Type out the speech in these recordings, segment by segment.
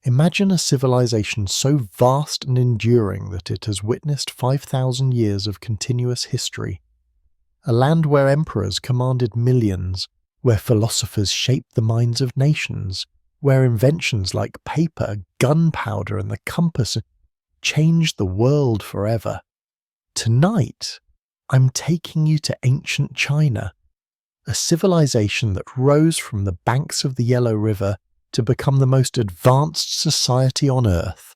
Imagine a civilization so vast and enduring that it has witnessed 5,000 years of continuous history. A land where emperors commanded millions, where philosophers shaped the minds of nations, where inventions like paper, gunpowder, and the compass changed the world forever. Tonight, I'm taking you to ancient China, a civilization that rose from the banks of the Yellow River to become the most advanced society on Earth,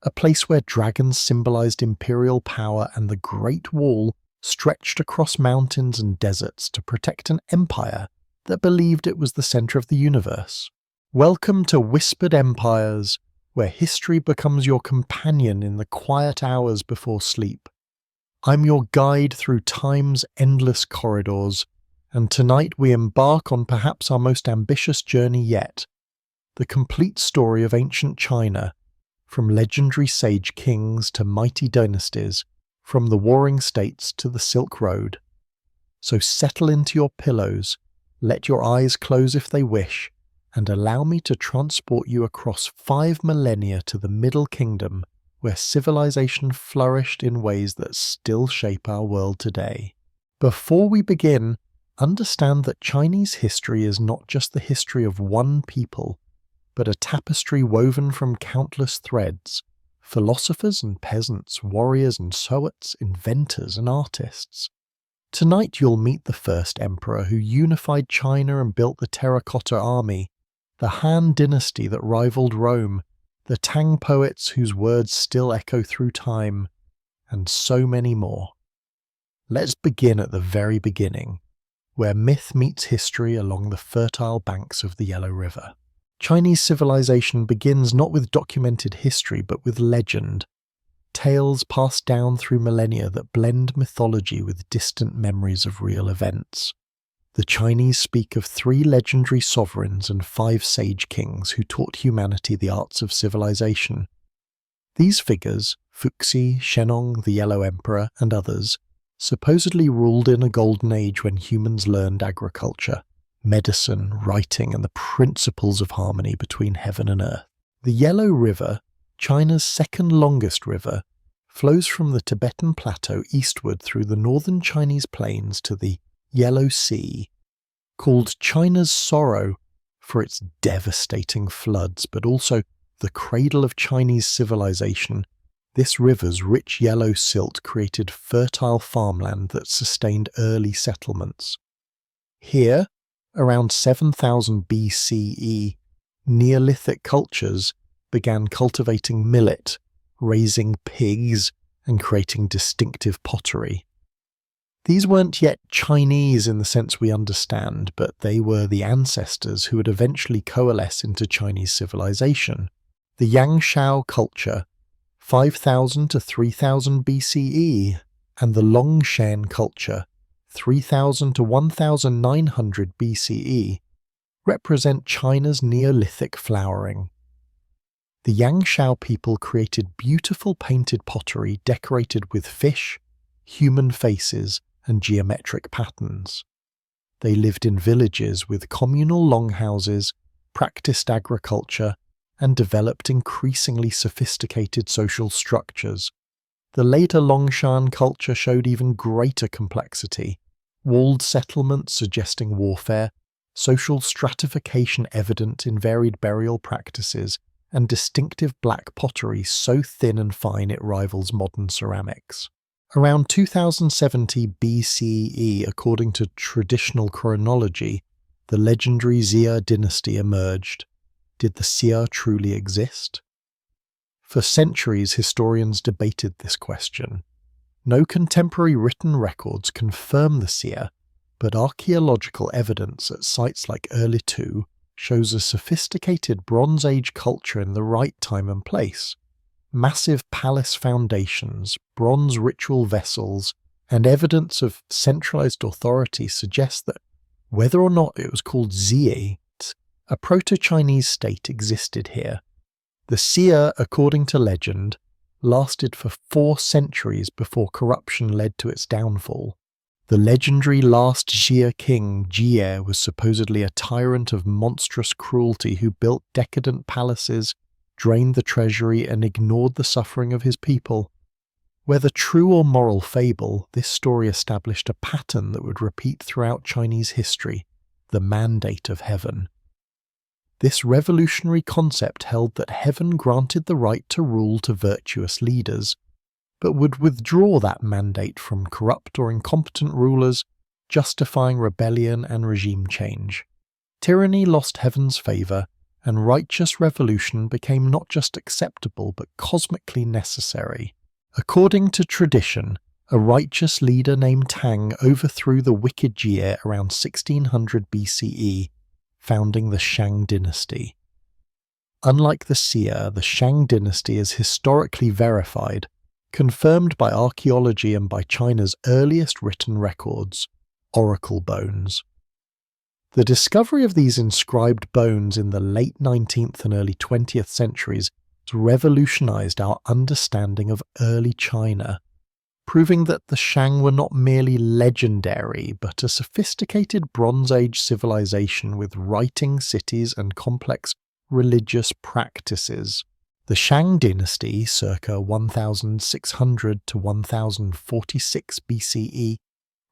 a place where dragons symbolized imperial power and the Great Wall stretched across mountains and deserts to protect an empire that believed it was the center of the universe. Welcome to Whispered Empires, where history becomes your companion in the quiet hours before sleep. I'm your guide through time's endless corridors, and tonight we embark on perhaps our most ambitious journey yet, the complete story of ancient China, from legendary sage kings to mighty dynasties, from the warring states to the Silk Road. So settle into your pillows, let your eyes close if they wish, and allow me to transport you across 5 millennia to the Middle Kingdom, where civilization flourished in ways that still shape our world today. Before we begin, understand that Chinese history is not just the history of one people, but a tapestry woven from countless threads, philosophers and peasants, warriors and poets, inventors and artists. Tonight you'll meet the first emperor who unified China and built the terracotta army, the Han Dynasty that rivaled Rome, the Tang poets whose words still echo through time, and so many more. Let's begin at the very beginning, where myth meets history along the fertile banks of the Yellow River. Chinese civilization begins not with documented history but with legend, tales passed down through millennia that blend mythology with distant memories of real events. The Chinese speak of 3 legendary sovereigns and 5 sage kings who taught humanity the arts of civilization. These figures, Fuxi, Shennong, the Yellow Emperor, and others, supposedly ruled in a golden age when humans learned agriculture, medicine, writing, and the principles of harmony between heaven and earth. The Yellow River, China's second longest river, flows from the Tibetan Plateau eastward through the northern Chinese plains to the Yellow Sea. Called China's Sorrow for its devastating floods, but also the cradle of Chinese civilization, this river's rich yellow silt created fertile farmland that sustained early settlements. Here, around 7000 BCE, Neolithic cultures began cultivating millet, raising pigs, and creating distinctive pottery. These weren't yet Chinese in the sense we understand, but they were the ancestors who would eventually coalesce into Chinese civilization. The Yangshao culture, 5000 to 3000 BCE, and the Longshan culture, 3000 to 1900 BCE, represent China's Neolithic flowering. The Yangshao people created beautiful painted pottery decorated with fish, human faces, and geometric patterns. They lived in villages with communal longhouses, practiced agriculture, and developed increasingly sophisticated social structures. The later Longshan culture showed even greater complexity, walled settlements suggesting warfare, social stratification evident in varied burial practices, and distinctive black pottery so thin and fine it rivals modern ceramics. Around 2070 BCE, according to traditional chronology, the legendary Xia dynasty emerged. Did the Xia truly exist? For centuries, historians debated this question. No contemporary written records confirm the Xia, but archaeological evidence at sites like Erlitou shows a sophisticated Bronze Age culture in the right time and place. Massive palace foundations, bronze ritual vessels, and evidence of centralized authority suggest that, whether or not it was called Xie, a proto-Chinese state existed here. The Xia, according to legend, lasted for 4 centuries before corruption led to its downfall. The legendary last Xia king, Jie, was supposedly a tyrant of monstrous cruelty who built decadent palaces, drained the treasury, and ignored the suffering of his people. Whether true or moral fable, this story established a pattern that would repeat throughout Chinese history: the mandate of heaven. This revolutionary concept held that heaven granted the right to rule to virtuous leaders, but would withdraw that mandate from corrupt or incompetent rulers, justifying rebellion and regime change. Tyranny lost heaven's favour, and righteous revolution became not just acceptable but cosmically necessary. According to tradition, a righteous leader named Tang overthrew the wicked Jie around 1600 BCE, founding the Shang Dynasty. Unlike the Xia, the Shang Dynasty is historically verified, confirmed by archaeology and by China's earliest written records, oracle bones. The discovery of these inscribed bones in the late 19th and early 20th centuries revolutionized our understanding of early China, proving that the Shang were not merely legendary but a sophisticated Bronze Age civilization with writing, cities, and complex religious practices. The Shang dynasty, circa 1600 to 1046 BCE,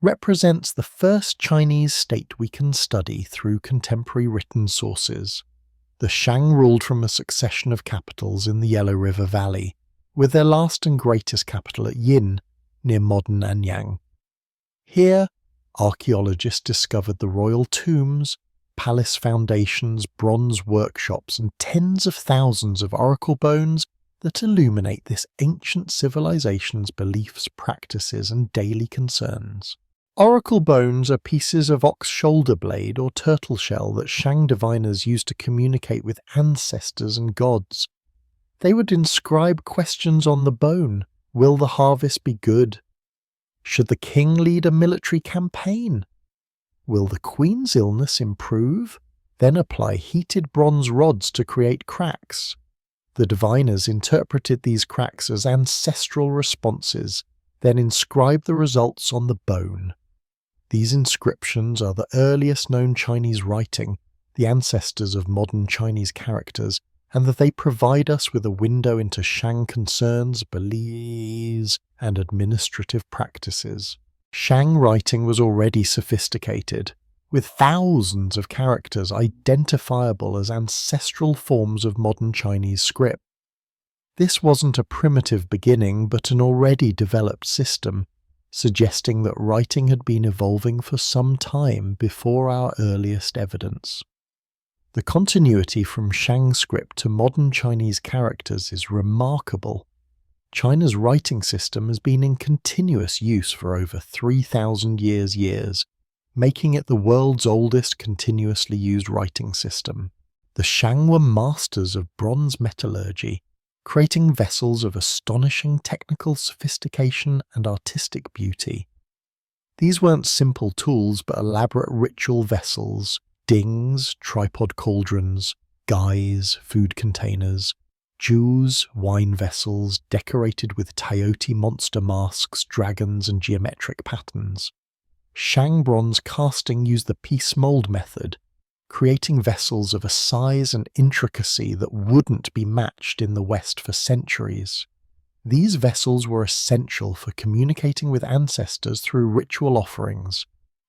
represents the first Chinese state we can study through contemporary written sources. The Shang ruled from a succession of capitals in the Yellow River Valley, with their last and greatest capital at Yin, near modern Anyang. Here, archaeologists discovered the royal tombs, palace foundations, bronze workshops, and tens of thousands of oracle bones that illuminate this ancient civilization's beliefs, practices, and daily concerns. Oracle bones are pieces of ox shoulder blade or turtle shell that Shang diviners used to communicate with ancestors and gods. They would inscribe questions on the bone. Will the harvest be good? Should the king lead a military campaign? Will the queen's illness improve? Then apply heated bronze rods to create cracks. The diviners interpreted these cracks as ancestral responses, then inscribed the results on the bone. These inscriptions are the earliest known Chinese writing, the ancestors of modern Chinese characters, and that they provide us with a window into Shang concerns, beliefs, and administrative practices. Shang writing was already sophisticated, with thousands of characters identifiable as ancestral forms of modern Chinese script. This wasn't a primitive beginning, but an already developed system, suggesting that writing had been evolving for some time before our earliest evidence. The continuity from Shang script to modern Chinese characters is remarkable. China's writing system has been in continuous use for over 3,000 years, making it the world's oldest continuously used writing system. The Shang were masters of bronze metallurgy, creating vessels of astonishing technical sophistication and artistic beauty. These weren't simple tools but elaborate ritual vessels: dings, tripod cauldrons, guys, food containers, jewels, wine vessels decorated with Taoism monster masks, dragons, and geometric patterns. Shang bronze casting used the piece mold method, creating vessels of a size and intricacy that wouldn't be matched in the West for centuries. These vessels were essential for communicating with ancestors through ritual offerings,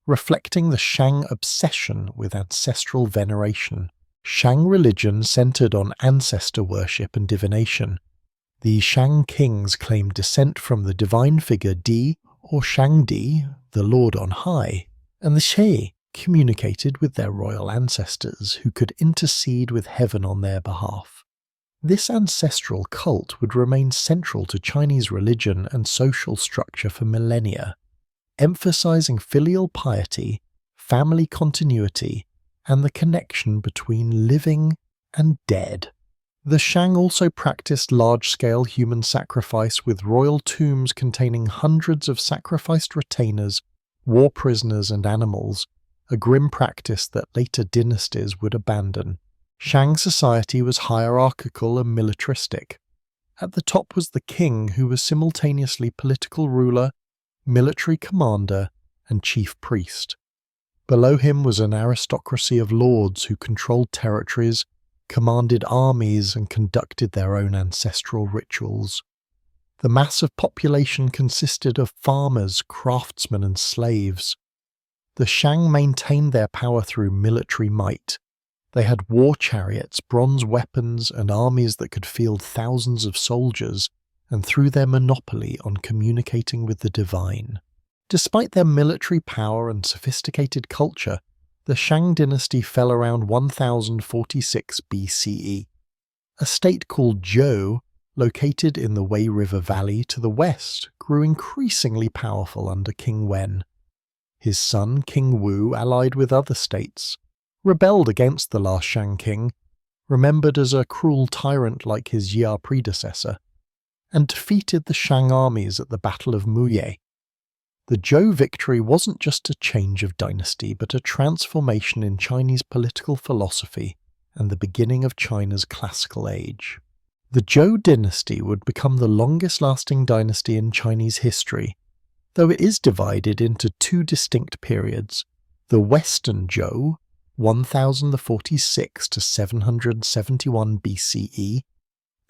reflecting the Shang obsession with ancestral veneration. Shang religion centered on ancestor worship and divination. The Shang kings claimed descent from the divine figure Di or Shangdi, the Lord on high, and the She communicated with their royal ancestors who could intercede with heaven on their behalf. This ancestral cult would remain central to Chinese religion and social structure for millennia, emphasizing filial piety, family continuity, and the connection between living and dead. The Shang also practiced large-scale human sacrifice with royal tombs containing hundreds of sacrificed retainers, war prisoners, and animals, a grim practice that later dynasties would abandon. Shang society was hierarchical and militaristic. At the top was the king, who was simultaneously political ruler, military commander, and chief priest. Below him was an aristocracy of lords who controlled territories, commanded armies, and conducted their own ancestral rituals. The mass of population consisted of farmers, craftsmen, and slaves. The Shang maintained their power through military might. They had war chariots, bronze weapons, and armies that could field thousands of soldiers, and through their monopoly on communicating with the divine. Despite their military power and sophisticated culture, the Shang dynasty fell around 1046 BCE. A state called Zhou, located in the Wei River Valley to the west, grew increasingly powerful under King Wen. His son, King Wu, allied with other states, rebelled against the last Shang king, remembered as a cruel tyrant like his Jia predecessor, and defeated the Shang armies at the Battle of Muye. The Zhou victory wasn't just a change of dynasty, but a transformation in Chinese political philosophy and the beginning of China's classical age. The Zhou dynasty would become the longest-lasting dynasty in Chinese history, though it is divided into two distinct periods: the Western Zhou, 1046 to 771 BCE,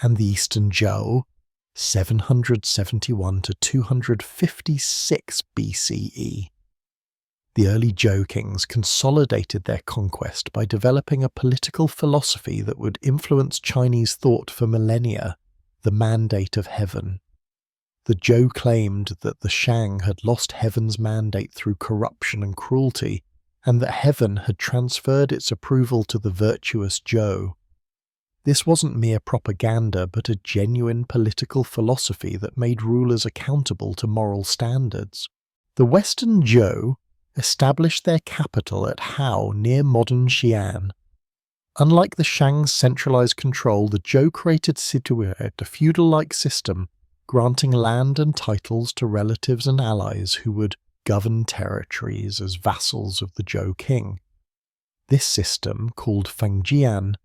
and the Eastern Zhou, 771 to 256 BCE. The early Zhou kings consolidated their conquest by developing a political philosophy that would influence Chinese thought for millennia, the mandate of heaven. The Zhou claimed that the Shang had lost heaven's mandate through corruption and cruelty, and that heaven had transferred its approval to the virtuous Zhou. This wasn't mere propaganda, but a genuine political philosophy that made rulers accountable to moral standards. The Western Zhou established their capital at Hao near modern Xi'an. Unlike the Shang's centralized control, the Zhou created a feudal-like system, granting land and titles to relatives and allies who would govern territories as vassals of the Zhou king. This system, called Fengjian,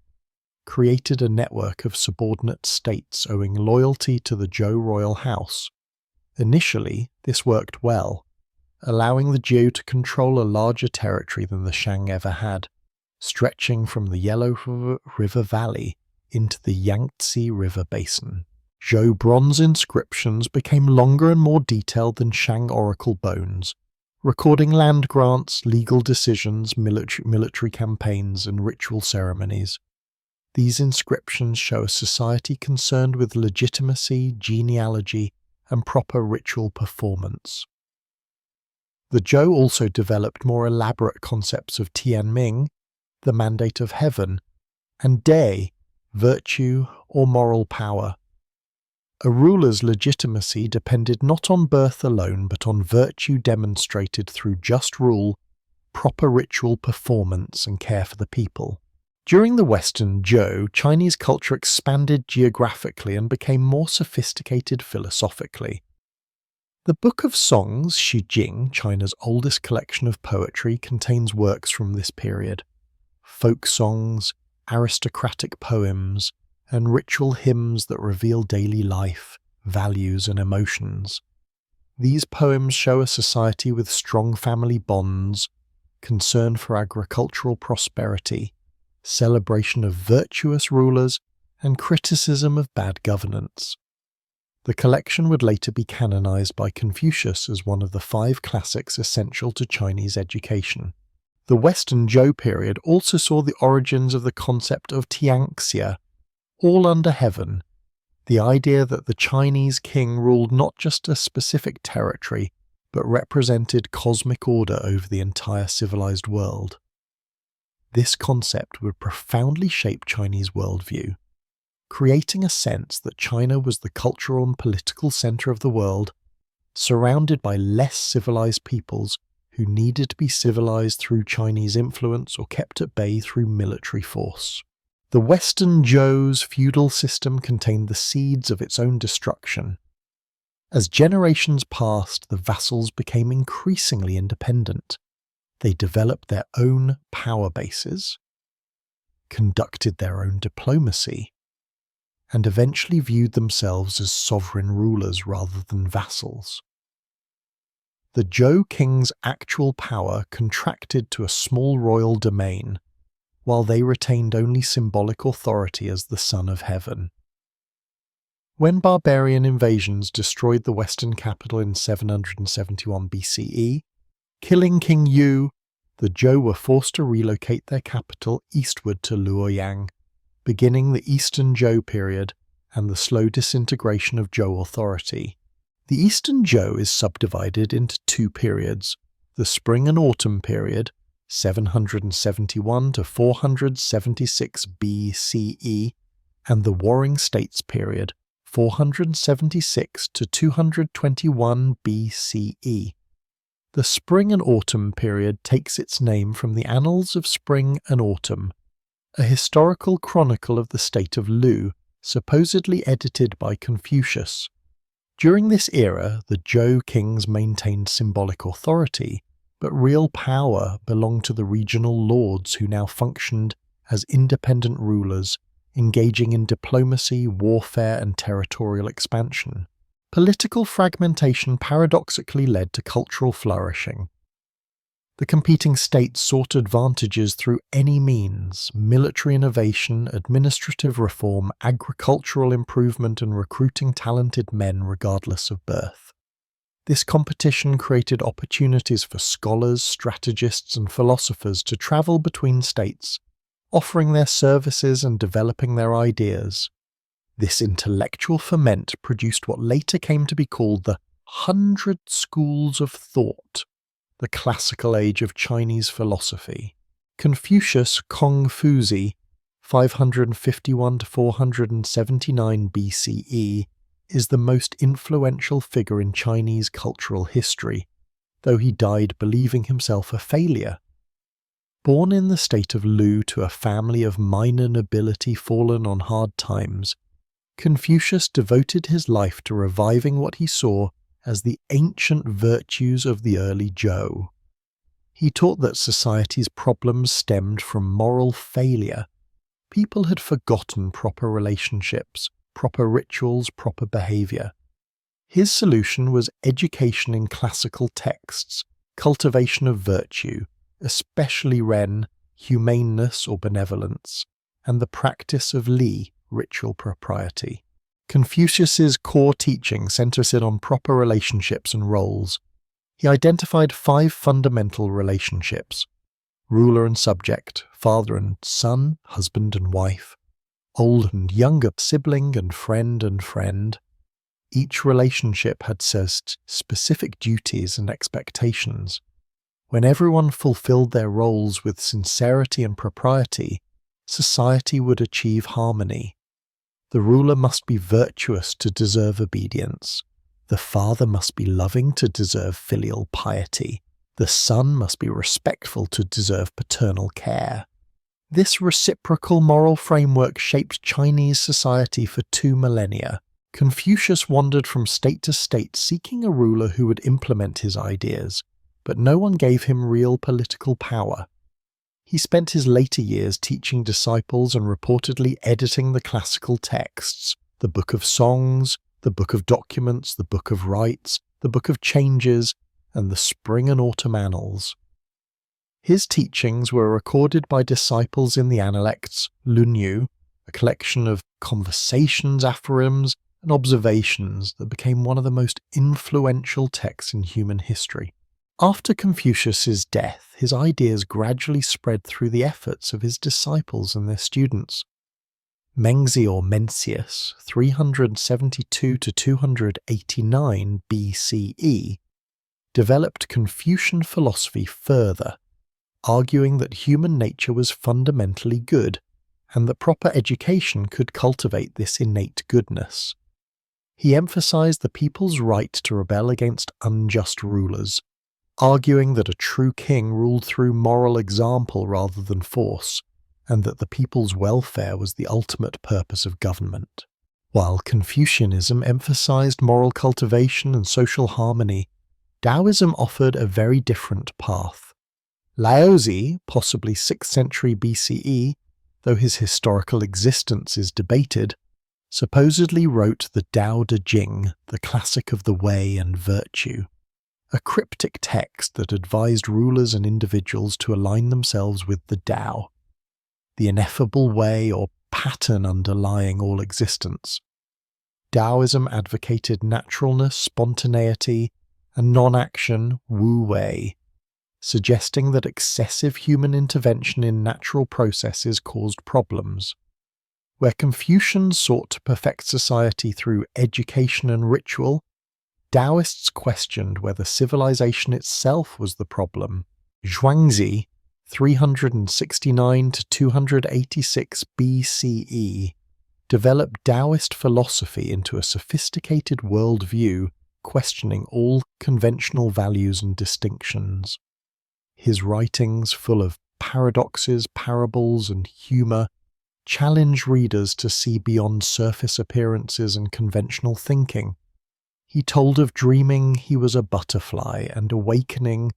created a network of subordinate states owing loyalty to the Zhou royal house. Initially, this worked well, allowing the Zhou to control a larger territory than the Shang ever had, stretching from the Yellow River Valley into the Yangtze River basin. Zhou bronze inscriptions became longer and more detailed than Shang oracle bones, recording land grants, legal decisions, military campaigns, and ritual ceremonies. These inscriptions show a society concerned with legitimacy, genealogy, and proper ritual performance. The Zhou also developed more elaborate concepts of Tianming, the mandate of heaven, and Dai, virtue or moral power. A ruler's legitimacy depended not on birth alone, but on virtue demonstrated through just rule, proper ritual performance, and care for the people. During the Western Zhou, Chinese culture expanded geographically and became more sophisticated philosophically. The Book of Songs, Shi Jing, China's oldest collection of poetry, contains works from this period: folk songs, aristocratic poems, and ritual hymns that reveal daily life, values, and emotions. These poems show a society with strong family bonds, concern for agricultural prosperity, celebration of virtuous rulers, and criticism of bad governance. The collection would later be canonized by Confucius as one of the 5 classics essential to Chinese education. The Western Zhou period also saw the origins of the concept of Tianxia, all under heaven, the idea that the Chinese king ruled not just a specific territory, but represented cosmic order over the entire civilized world. This concept would profoundly shape Chinese worldview, creating a sense that China was the cultural and political center of the world, surrounded by less civilized peoples who needed to be civilized through Chinese influence or kept at bay through military force. The Western Zhou's feudal system contained the seeds of its own destruction. As generations passed, the vassals became increasingly independent. They developed their own power bases, conducted their own diplomacy, and eventually viewed themselves as sovereign rulers rather than vassals. The Zhou king's actual power contracted to a small royal domain, while they retained only symbolic authority as the Son of Heaven. When barbarian invasions destroyed the western capital in 771 BCE, killing King Yu, the Zhou were forced to relocate their capital eastward to Luoyang, beginning the Eastern Zhou period and the slow disintegration of Zhou authority. The Eastern Zhou is subdivided into two periods: the Spring and Autumn period, 771 to 476 BCE, and the Warring States period, 476 to 221 BCE. The Spring and Autumn period takes its name from the Annals of Spring and Autumn, a historical chronicle of the state of Lu, supposedly edited by Confucius. During this era, the Zhou kings maintained symbolic authority, but real power belonged to the regional lords who now functioned as independent rulers, engaging in diplomacy, warfare, and territorial expansion. Political fragmentation paradoxically led to cultural flourishing. The competing states sought advantages through any means: military innovation, administrative reform, agricultural improvement, and recruiting talented men regardless of birth. This competition created opportunities for scholars, strategists, and philosophers to travel between states, offering their services and developing their ideas. This intellectual ferment produced what later came to be called the 100 Schools of Thought, the classical age of Chinese philosophy. Confucius Kongfuzi, 551 to 479 BCE, is the most influential figure in Chinese cultural history, though he died believing himself a failure. Born in the state of Lu to a family of minor nobility fallen on hard times, Confucius devoted his life to reviving what he saw as the ancient virtues of the early Zhou. He taught that society's problems stemmed from moral failure. People had forgotten proper relationships, proper rituals, proper behavior. His solution was education in classical texts, cultivation of virtue, especially Ren, humaneness or benevolence, and the practice of Li, ritual propriety. Confucius's core teaching centers on proper relationships and roles. He identified 5 fundamental relationships: ruler and subject, father and son, husband and wife, old and younger sibling, and friend and friend. Each relationship had specific duties and expectations. When everyone fulfilled their roles with sincerity and propriety, society would achieve harmony. The ruler must be virtuous to deserve obedience. The father must be loving to deserve filial piety. The son must be respectful to deserve paternal care. This reciprocal moral framework shaped Chinese society for 2 millennia. Confucius wandered from state to state seeking a ruler who would implement his ideas, but no one gave him real political power. He spent his later years teaching disciples and reportedly editing the classical texts: the Book of Songs, the Book of Documents, the Book of Rites, the Book of Changes, and the Spring and Autumn Annals. His teachings were recorded by disciples in the Analects, Lunyu, a collection of conversations, aphorisms, and observations that became one of the most influential texts in human history. After Confucius's death, his ideas gradually spread through the efforts of his disciples and their students. Mengzi or Mencius, 372 to 289 BCE, developed Confucian philosophy further, arguing that human nature was fundamentally good and that proper education could cultivate this innate goodness. He emphasized the people's right to rebel against unjust rulers, arguing that a true king ruled through moral example rather than force, and that the people's welfare was the ultimate purpose of government. While Confucianism emphasized moral cultivation and social harmony, Taoism offered a very different path. Laozi, possibly 6th century BCE, though his historical existence is debated, supposedly wrote the Tao Te Ching, the classic of the way and virtue, a cryptic text that advised rulers and individuals to align themselves with the Tao. the ineffable way or pattern underlying all existence. Taoism advocated naturalness, spontaneity, and non-action, wu wei, suggesting that excessive human intervention in natural processes caused problems. Where Confucians sought to perfect society through education and ritual, Taoists questioned whether civilization itself was the problem. Zhuangzi, 369 to 286 BCE, developed Taoist philosophy into a sophisticated worldview, questioning all conventional values and distinctions. His writings, full of paradoxes, parables, and humor, challenge readers to see beyond surface appearances and conventional thinking. He told of dreaming he was a butterfly and awakening,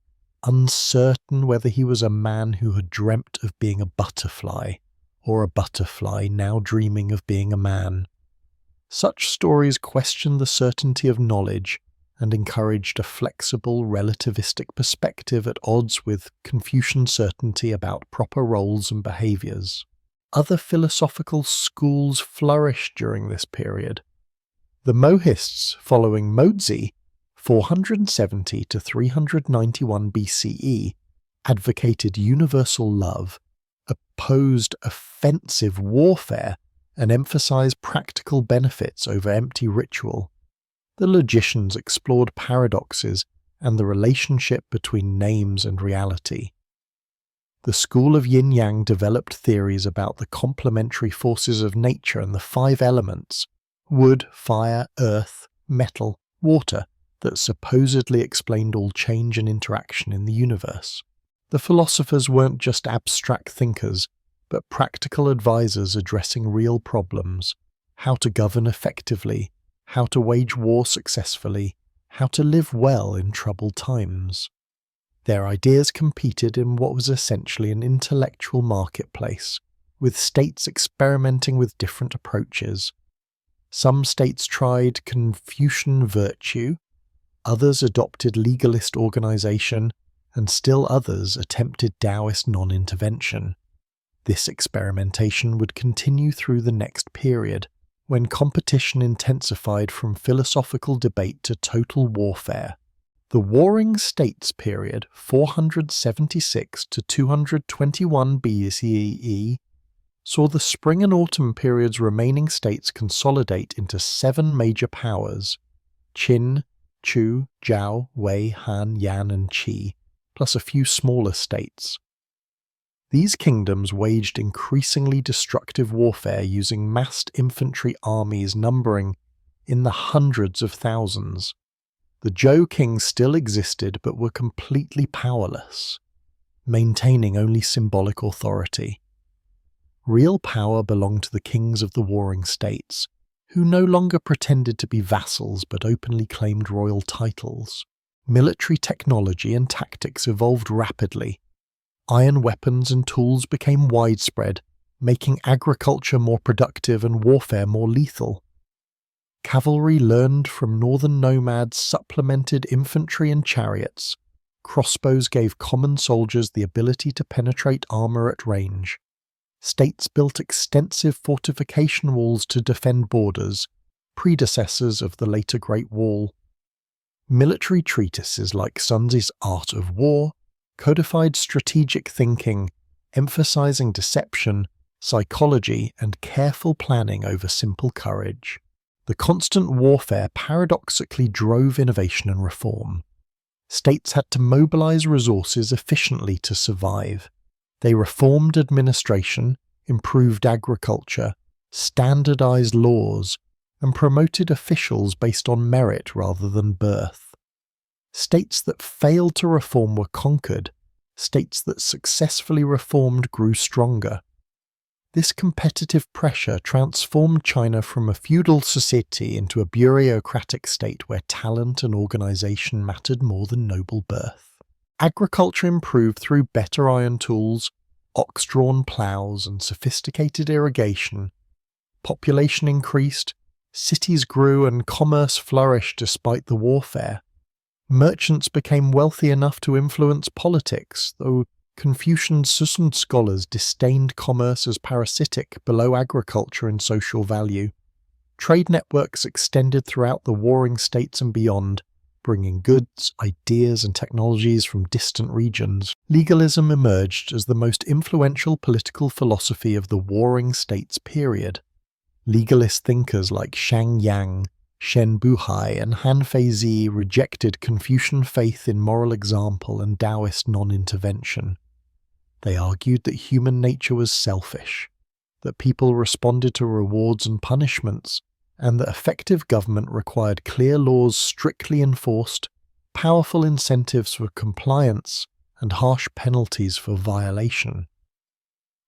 uncertain whether he was a man who had dreamt of being a butterfly, or a butterfly now dreaming of being a man. Such stories questioned the certainty of knowledge and encouraged a flexible, relativistic perspective at odds with Confucian certainty about proper roles and behaviors. Other philosophical schools flourished during this period. The Mohists, following Mozi, 470 to 391 BCE, advocated universal love, opposed offensive warfare, and emphasized practical benefits over empty ritual. The logicians explored paradoxes and the relationship between names and reality. The school of yin-yang developed theories about the complementary forces of nature and the 5 elements, wood, fire, earth, metal, water, that supposedly explained all change and interaction in the universe. The philosophers weren't just abstract thinkers, but practical advisors addressing real problems: how to govern effectively, how to wage war successfully, how to live well in troubled times. Their ideas competed in what was essentially an intellectual marketplace, with states experimenting with different approaches. Some states tried Confucian virtue, others adopted legalist organization, and still others attempted Taoist non-intervention. This experimentation would continue through the next period, when competition intensified from philosophical debate to total warfare. The Warring States period, 476 to 221 BCE, saw the spring and autumn period's remaining states consolidate into 7 major powers: Qin, Chu, Zhou, Wei, Han, Yan, and Qi, plus a few smaller states. These kingdoms waged increasingly destructive warfare using massed infantry armies numbering in the hundreds of thousands. The Zhou kings still existed but were completely powerless, maintaining only symbolic authority. Real power belonged to the kings of the warring states, who no longer pretended to be vassals but openly claimed royal titles. Military technology and tactics evolved rapidly. Iron weapons and tools became widespread, making agriculture more productive and warfare more lethal. Cavalry learned from northern nomads supplemented infantry and chariots. Crossbows gave common soldiers the ability to penetrate armor at range. States built extensive fortification walls to defend borders, predecessors of the later Great Wall. Military treatises like Sun Tzu's Art of War codified strategic thinking, emphasizing deception, psychology, and careful planning over simple courage. The constant warfare paradoxically drove innovation and reform. States had to mobilize resources efficiently to survive. They reformed administration, improved agriculture, standardized laws, and promoted officials based on merit rather than birth. States that failed to reform were conquered. States that successfully reformed grew stronger. This competitive pressure transformed China from a feudal society into a bureaucratic state where talent and organization mattered more than noble birth. Agriculture improved through better iron tools, ox-drawn plows, and sophisticated irrigation. Population increased, cities grew, and commerce flourished despite the warfare. Merchants became wealthy enough to influence politics, though Confucian scholars disdained commerce as parasitic, below agriculture in social value. Trade networks extended throughout the warring states and beyond, bringing goods, ideas, and technologies from distant regions. Legalism emerged as the most influential political philosophy of the warring states period. Legalist thinkers like Shang, Shen Buhai, and Han Feizi rejected Confucian faith in moral example and Taoist non-intervention. They argued that human nature was selfish, that people responded to rewards and punishments, and that effective government required clear laws strictly enforced, powerful incentives for compliance, and harsh penalties for violation.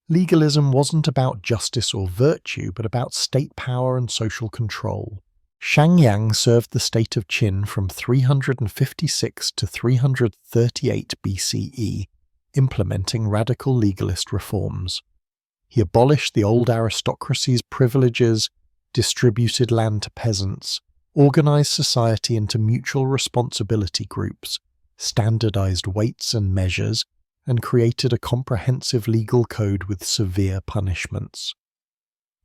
Legalism wasn't about justice or virtue, but about state power and social control. Shang served the state of Qin from 356 to 338 BCE, implementing radical legalist reforms. He abolished the old aristocracy's privileges, distributed land to peasants, organized society into mutual responsibility groups, standardized weights and measures, and created a comprehensive legal code with severe punishments.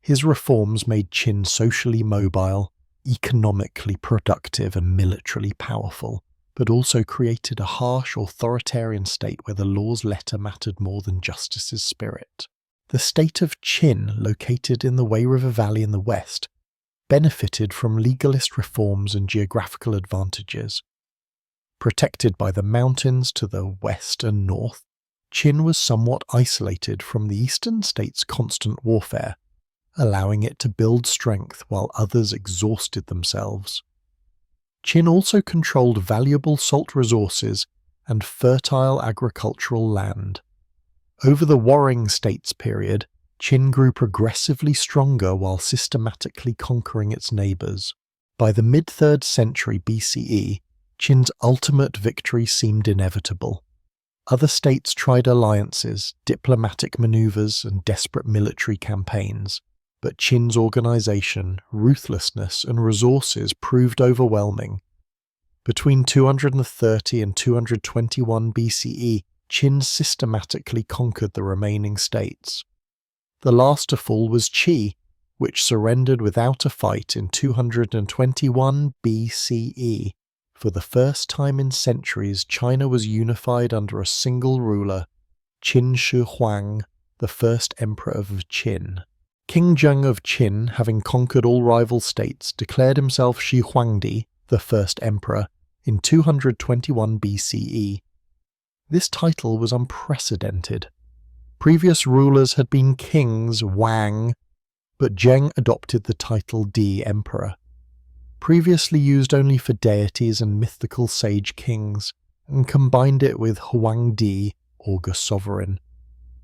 His reforms made Qin socially mobile, economically productive, and militarily powerful, but also created a harsh authoritarian state where the law's letter mattered more than justice's spirit. The state of Qin, located in the Wei River Valley in the west, benefited from legalist reforms and geographical advantages. Protected by the mountains to the west and north, Qin was somewhat isolated from the eastern states' constant warfare, allowing it to build strength while others exhausted themselves. Qin also controlled valuable salt resources and fertile agricultural land. Over the Warring States period, Qin grew progressively stronger while systematically conquering its neighbours. By the mid-3rd century BCE, Qin's ultimate victory seemed inevitable. Other states tried alliances, diplomatic manoeuvres, and desperate military campaigns, but Qin's organisation, ruthlessness, and resources proved overwhelming. Between 230 and 221 BCE, Qin systematically conquered the remaining states. The last to fall was Qi, which surrendered without a fight in 221 BCE. For the first time in centuries, China was unified under a single ruler, Qin Shi Huang, the first emperor of Qin. King Zheng of Qin, having conquered all rival states, declared himself Shi Huangdi, the first emperor, in 221 BCE. This title was unprecedented. Previous rulers had been kings, Wang, but Zheng adopted the title Di Emperor, previously used only for deities and mythical sage kings, and combined it with Huangdi, August sovereign.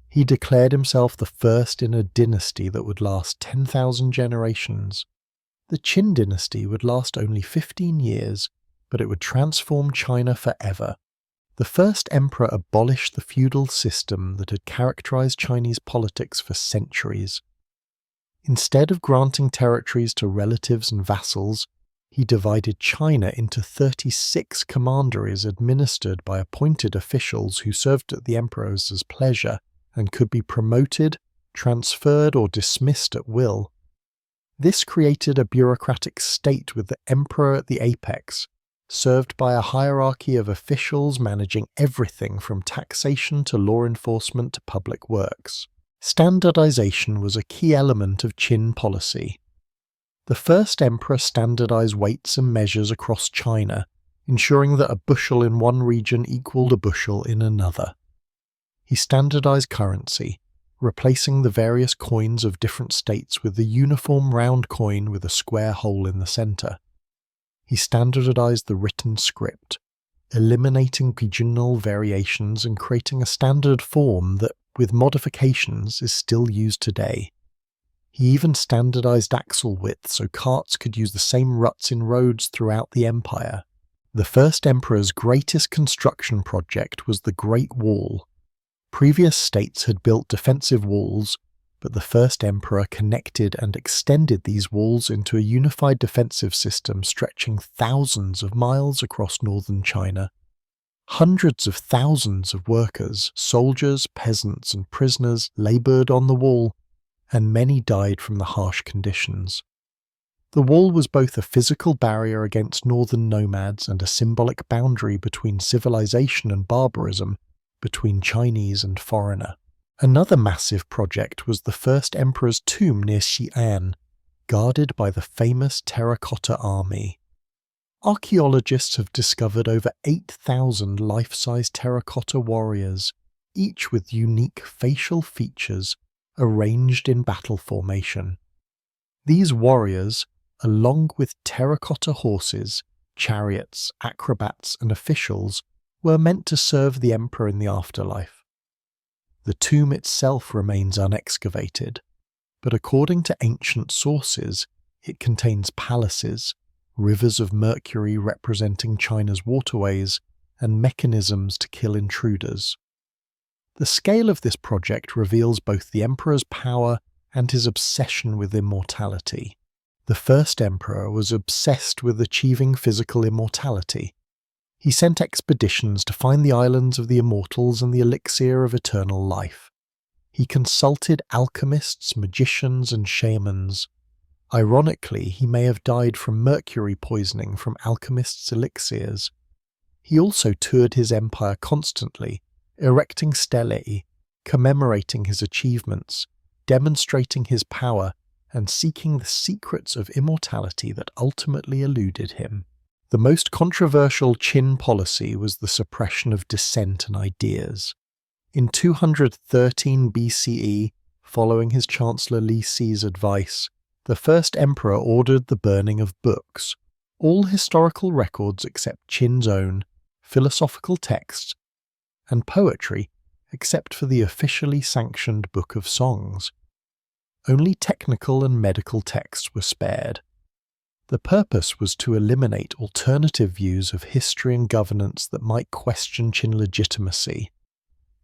He declared himself the first in a dynasty that would last 10,000 generations. The Qin dynasty would last only 15 years, but it would transform China forever. The first emperor abolished the feudal system that had characterized Chinese politics for centuries. Instead of granting territories to relatives and vassals, he divided China into 36 commanderies administered by appointed officials who served at the emperor's pleasure and could be promoted, transferred, or dismissed at will. This created a bureaucratic state with the emperor at the apex, served by a hierarchy of officials managing everything from taxation to law enforcement to public works. Standardization was a key element of Qin policy. The first emperor standardized weights and measures across China, ensuring that a bushel in one region equaled a bushel in another. He standardized currency, replacing the various coins of different states with the uniform round coin with a square hole in the center. He standardized the written script, eliminating regional variations and creating a standard form that, with modifications, is still used today. He even standardized axle width so carts could use the same ruts in roads throughout the empire. The first emperor's greatest construction project was the Great Wall. Previous states had built defensive walls, but the first emperor connected and extended these walls into a unified defensive system stretching thousands of miles across northern China. Hundreds of thousands of workers, soldiers, peasants, and prisoners laboured on the wall, and many died from the harsh conditions. The wall was both a physical barrier against northern nomads and a symbolic boundary between civilization and barbarism, between Chinese and foreigner. Another massive project was the first emperor's tomb near Xi'an, guarded by the famous terracotta army. Archaeologists have discovered over 8,000 life-size terracotta warriors, each with unique facial features arranged in battle formation. These warriors, along with terracotta horses, chariots, acrobats, and officials, were meant to serve the emperor in the afterlife. The tomb itself remains unexcavated, but according to ancient sources, it contains palaces, rivers of mercury representing China's waterways, and mechanisms to kill intruders. The scale of this project reveals both the emperor's power and his obsession with immortality. The first emperor was obsessed with achieving physical immortality. He sent expeditions to find the islands of the immortals and the elixir of eternal life. He consulted alchemists, magicians, and shamans. Ironically, he may have died from mercury poisoning from alchemists' elixirs. He also toured his empire constantly, erecting stelae, commemorating his achievements, demonstrating his power, and seeking the secrets of immortality that ultimately eluded him. The most controversial Qin policy was the suppression of dissent and ideas. In 213 BCE, following his Chancellor Li Si's advice, the first emperor ordered the burning of books, all historical records except Qin's own, philosophical texts, and poetry except for the officially sanctioned Book of Songs. Only technical and medical texts were spared. The purpose was to eliminate alternative views of history and governance that might question Qin legitimacy.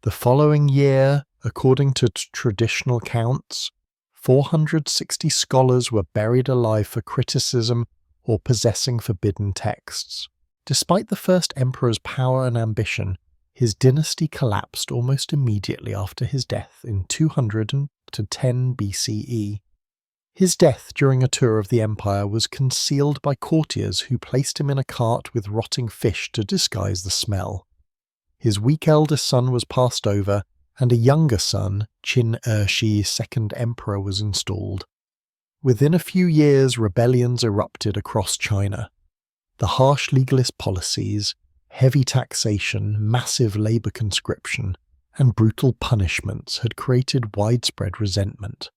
The following year, according to traditional counts, 460 scholars were buried alive for criticism or possessing forbidden texts. Despite the first emperor's power and ambition, his dynasty collapsed almost immediately after his death in 210 BCE. His death during a tour of the empire was concealed by courtiers who placed him in a cart with rotting fish to disguise the smell. His weak eldest son was passed over, and a younger son, Qin Ershi, second emperor, was installed. Within a few years, rebellions erupted across China. The harsh legalist policies, heavy taxation, massive labor conscription, and brutal punishments had created widespread resentment.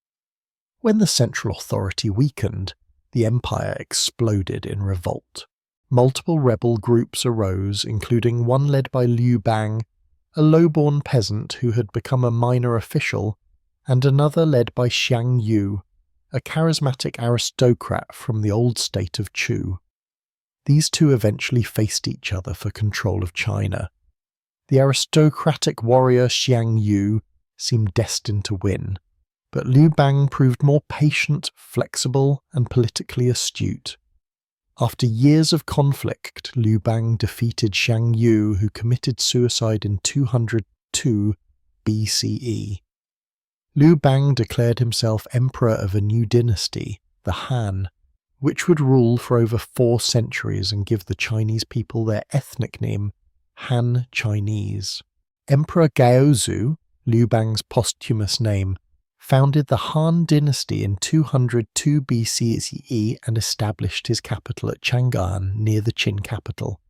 When the central authority weakened, the empire exploded in revolt. Multiple rebel groups arose, including one led by Liu Bang, a low-born peasant who had become a minor official, and another led by Shang, a charismatic aristocrat from the old state of Chu. These two eventually faced each other for control of China. The aristocratic warrior Xiang seemed destined to win, but Liu Bang proved more patient, flexible, and politically astute. After years of conflict, Liu Bang defeated Shang who committed suicide in 202 BCE. Liu Bang declared himself emperor of a new dynasty, the Han, which would rule for over 4 centuries and give the Chinese people their ethnic name, Han Chinese. Emperor Gaozu, Liu Bang's posthumous name, founded the Han Dynasty in 202 BCE and established his capital at Chang'an near the Qin capital.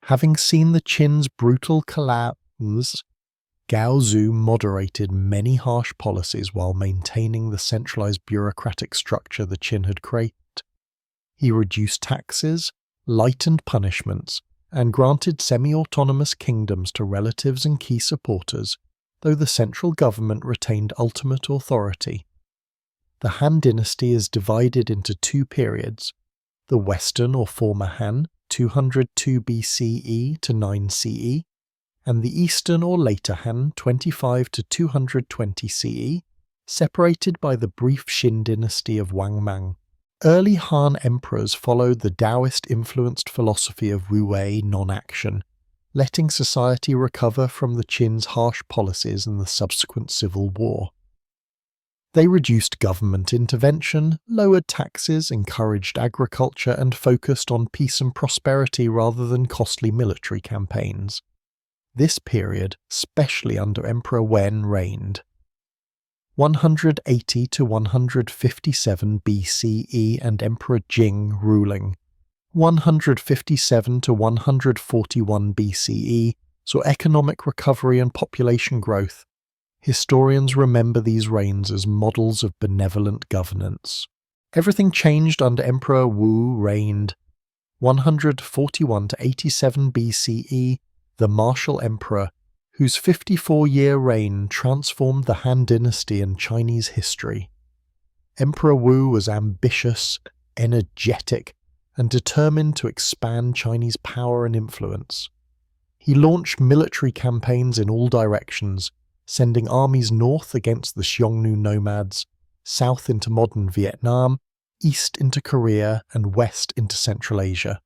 Having seen the Qin's brutal collapse, Gaozu moderated many harsh policies while maintaining the centralized bureaucratic structure the Qin had created. He reduced taxes, lightened punishments, and granted semi-autonomous kingdoms to relatives and key supporters, though the central government retained ultimate authority. The Han Dynasty is divided into 2 periods: the Western or former Han, 202 BCE to 9 CE, and the Eastern or later Han, 25 to 220 CE, separated by the brief Qin dynasty of Wang Mang. Early Han emperors followed the Taoist-influenced philosophy of Wu Wei non-action, letting society recover from the Qin's harsh policies and the subsequent civil war. They reduced government intervention, lowered taxes, encouraged agriculture, and focused on peace and prosperity rather than costly military campaigns. This period, especially under Emperor Wen, reigned 180 to 157 BCE and Emperor Jing ruling. 157 to 141 BCE saw economic recovery and population growth. Historians remember these reigns as models of benevolent governance. Everything changed under Emperor Wu reigned. 141 to 87 BCE, the martial emperor, whose 54-year reign transformed the Han Dynasty and Chinese history. Emperor Wu was ambitious, energetic, and determined to expand Chinese power and influence. He launched military campaigns in all directions, sending armies north against the Xiongnu nomads, south into modern Vietnam, east into Korea, and west into Central Asia.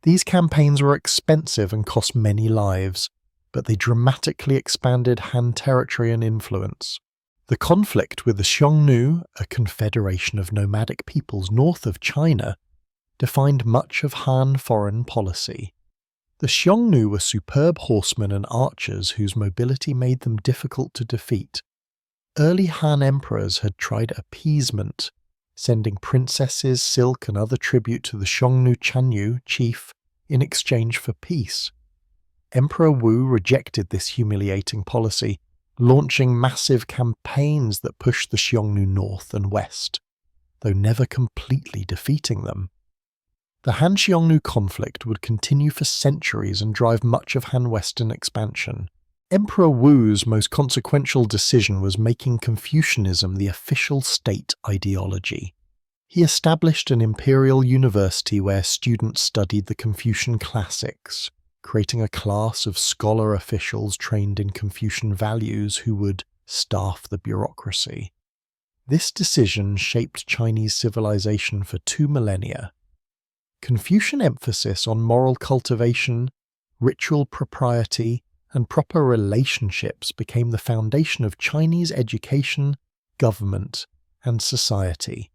These campaigns were expensive and cost many lives, but they dramatically expanded Han territory and influence. The conflict with the Xiongnu, a confederation of nomadic peoples north of China, defined much of Han foreign policy. The Xiongnu were superb horsemen and archers whose mobility made them difficult to defeat. Early Han emperors had tried appeasement, sending princesses, silk, and other tribute to the Xiongnu Chanyu chief in exchange for peace. Emperor Wu rejected this humiliating policy, launching massive campaigns that pushed the Xiongnu north and west, though never completely defeating them. The Han-Xiongnu conflict would continue for centuries and drive much of Han Western expansion. Emperor Wu's most consequential decision was making Confucianism the official state ideology. He established an imperial university where students studied the Confucian classics, creating a class of scholar officials trained in Confucian values who would staff the bureaucracy. This decision shaped Chinese civilization for 2 millennia. Confucian emphasis on moral cultivation, ritual propriety, and proper relationships became the foundation of Chinese education, government, and society.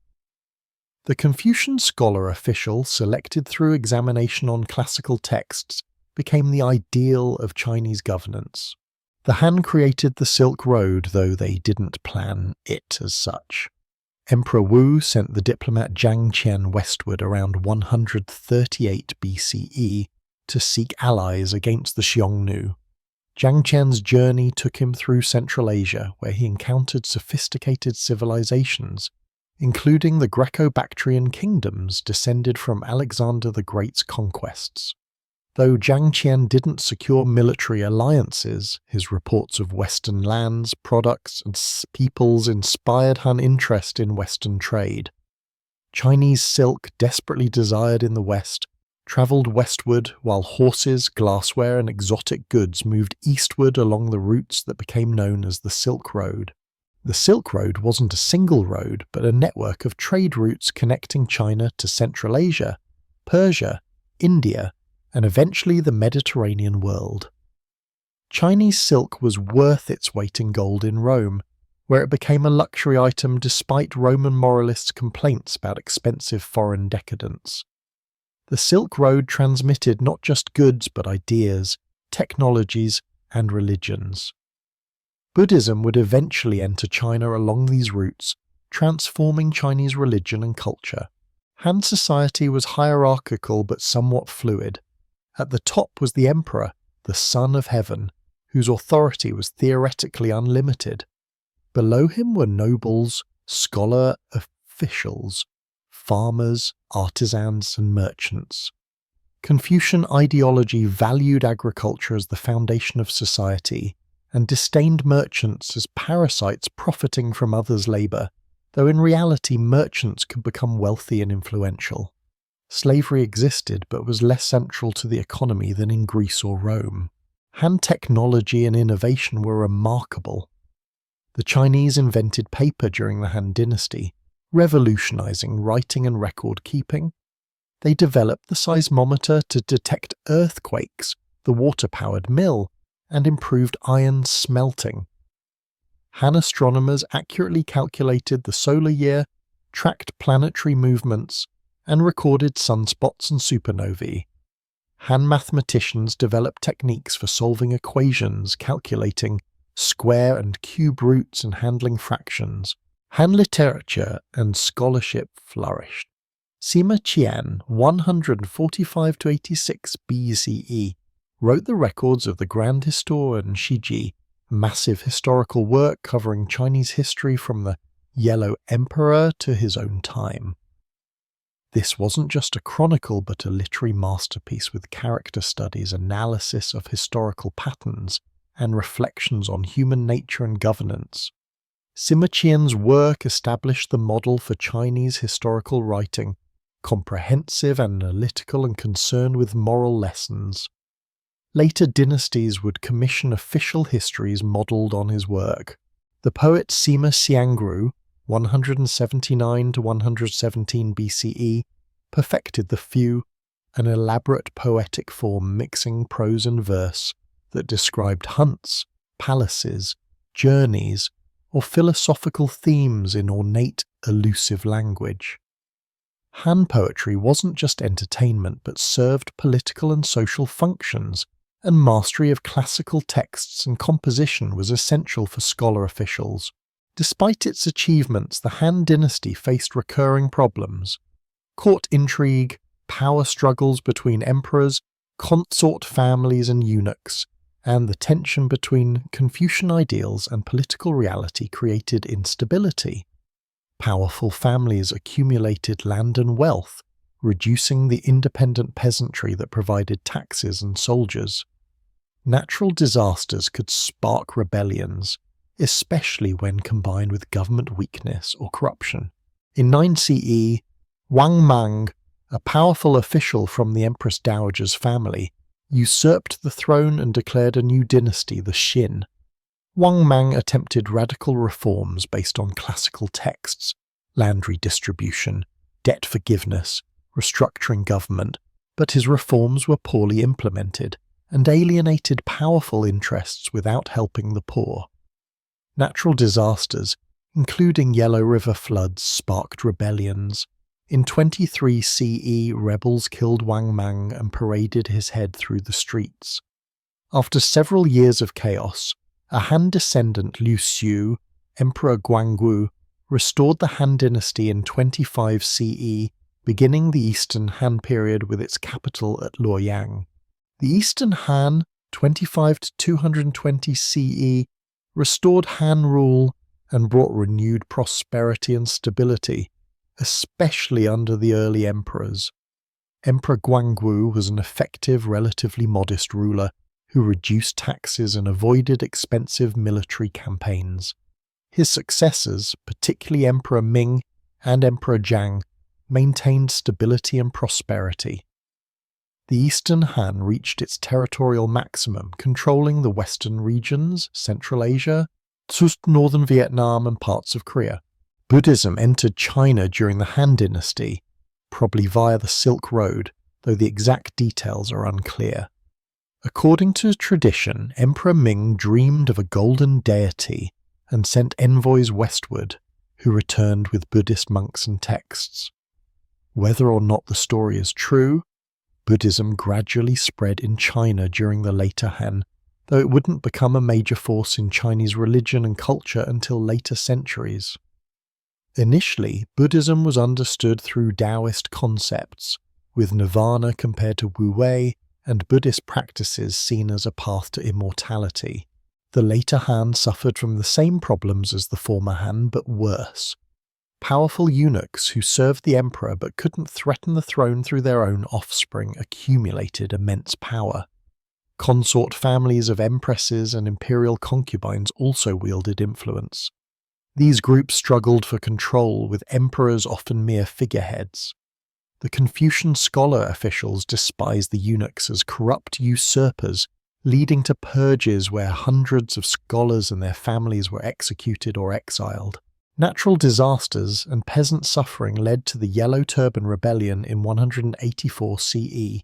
The Confucian scholar official, selected through examination on classical texts, became the ideal of Chinese governance. The Han created the Silk Road, though they didn't plan it as such. Emperor Wu sent the diplomat Zhang Qian westward around 138 BCE to seek allies against the Xiongnu. Zhang Qian's journey took him through Central Asia, where he encountered sophisticated civilizations, including the Greco-Bactrian kingdoms descended from Alexander the Great's conquests. Though Zhang Qian didn't secure military alliances, his reports of Western lands, products, and peoples inspired Han interest in Western trade. Chinese silk, desperately desired in the West, travelled westward while horses, glassware, and exotic goods moved eastward along the routes that became known as the Silk Road. The Silk Road wasn't a single road, but a network of trade routes connecting China to Central Asia, Persia, India, and eventually the Mediterranean world. Chinese silk was worth its weight in gold in Rome, where it became a luxury item despite Roman moralists' complaints about expensive foreign decadence. The Silk Road transmitted not just goods but ideas, technologies, and religions. Buddhism would eventually enter China along these routes, transforming Chinese religion and culture. Han society was hierarchical but somewhat fluid. At the top was the emperor, the son of heaven, whose authority was theoretically unlimited. Below him were nobles, scholar officials, farmers, artisans, and merchants. Confucian ideology valued agriculture as the foundation of society, and disdained merchants as parasites profiting from others' labour, though in reality merchants could become wealthy and influential. Slavery existed but was less central to the economy than in Greece or Rome. Han technology and innovation were remarkable. The Chinese invented paper during the Han Dynasty, revolutionizing writing and record keeping. They developed the seismometer to detect earthquakes, the water-powered mill, and improved iron smelting. Han astronomers accurately calculated the solar year, tracked planetary movements, and recorded sunspots and supernovae. Han mathematicians developed techniques for solving equations, calculating square and cube roots, and handling fractions. Han literature and scholarship flourished. Sima Qian, 145–86 BCE, wrote the records of the Grand Historian Shiji, a massive historical work covering Chinese history from the Yellow Emperor to his own time. This wasn't just a chronicle but a literary masterpiece with character studies, analysis of historical patterns, and reflections on human nature and governance. Sima Qian's work established the model for Chinese historical writing, comprehensive, analytical, and concerned with moral lessons. Later dynasties would commission official histories modelled on his work. The poet Sima Xiangru, 179–117 BCE, perfected the Fu, an elaborate poetic form mixing prose and verse that described hunts, palaces, journeys, or philosophical themes in ornate, elusive language. Han poetry wasn't just entertainment but served political and social functions, and mastery of classical texts and composition was essential for scholar officials. Despite its achievements, the Han Dynasty faced recurring problems: court intrigue, power struggles between emperors, consort families and eunuchs, and the tension between Confucian ideals and political reality created instability. Powerful families accumulated land and wealth, reducing the independent peasantry that provided taxes and soldiers. Natural disasters could spark rebellions, especially when combined with government weakness or corruption. In 9 CE, Wang Mang, a powerful official from the Empress Dowager's family, usurped the throne and declared a new dynasty, the Xin. Wang Mang attempted radical reforms based on classical texts, land redistribution, debt forgiveness, restructuring government, but his reforms were poorly implemented and alienated powerful interests without helping the poor. Natural disasters, including Yellow River floods, sparked rebellions. In 23 CE, rebels killed Wang Mang and paraded his head through the streets. After several years of chaos, a Han descendant, Liu Xiu, Emperor Guangwu, restored the Han Dynasty in 25 CE, beginning the Eastern Han period with its capital at Luoyang. The Eastern Han, 25–220 CE, restored Han rule and brought renewed prosperity and stability, especially under the early emperors. Emperor Guangwu was an effective, relatively modest ruler who reduced taxes and avoided expensive military campaigns. His successors, particularly Emperor Ming and Emperor Zhang, maintained stability and prosperity. The Eastern Han reached its territorial maximum, controlling the western regions, Central Asia, northern Vietnam, and parts of Korea. Buddhism entered China during the Han Dynasty, probably via the Silk Road, though the exact details are unclear. According to tradition, Emperor Ming dreamed of a golden deity and sent envoys westward, who returned with Buddhist monks and texts. Whether or not the story is true, Buddhism gradually spread in China during the later Han, though it wouldn't become a major force in Chinese religion and culture until later centuries. Initially, Buddhism was understood through Taoist concepts, with nirvana compared to wu-wei and Buddhist practices seen as a path to immortality. The later Han suffered from the same problems as the former Han, but worse. Powerful eunuchs who served the emperor but couldn't threaten the throne through their own offspring accumulated immense power. Consort families of empresses and imperial concubines also wielded influence. These groups struggled for control, with emperors often mere figureheads. The Confucian scholar officials despised the eunuchs as corrupt usurpers, leading to purges where hundreds of scholars and their families were executed or exiled. Natural disasters and peasant suffering led to the Yellow Turban Rebellion in 184 CE.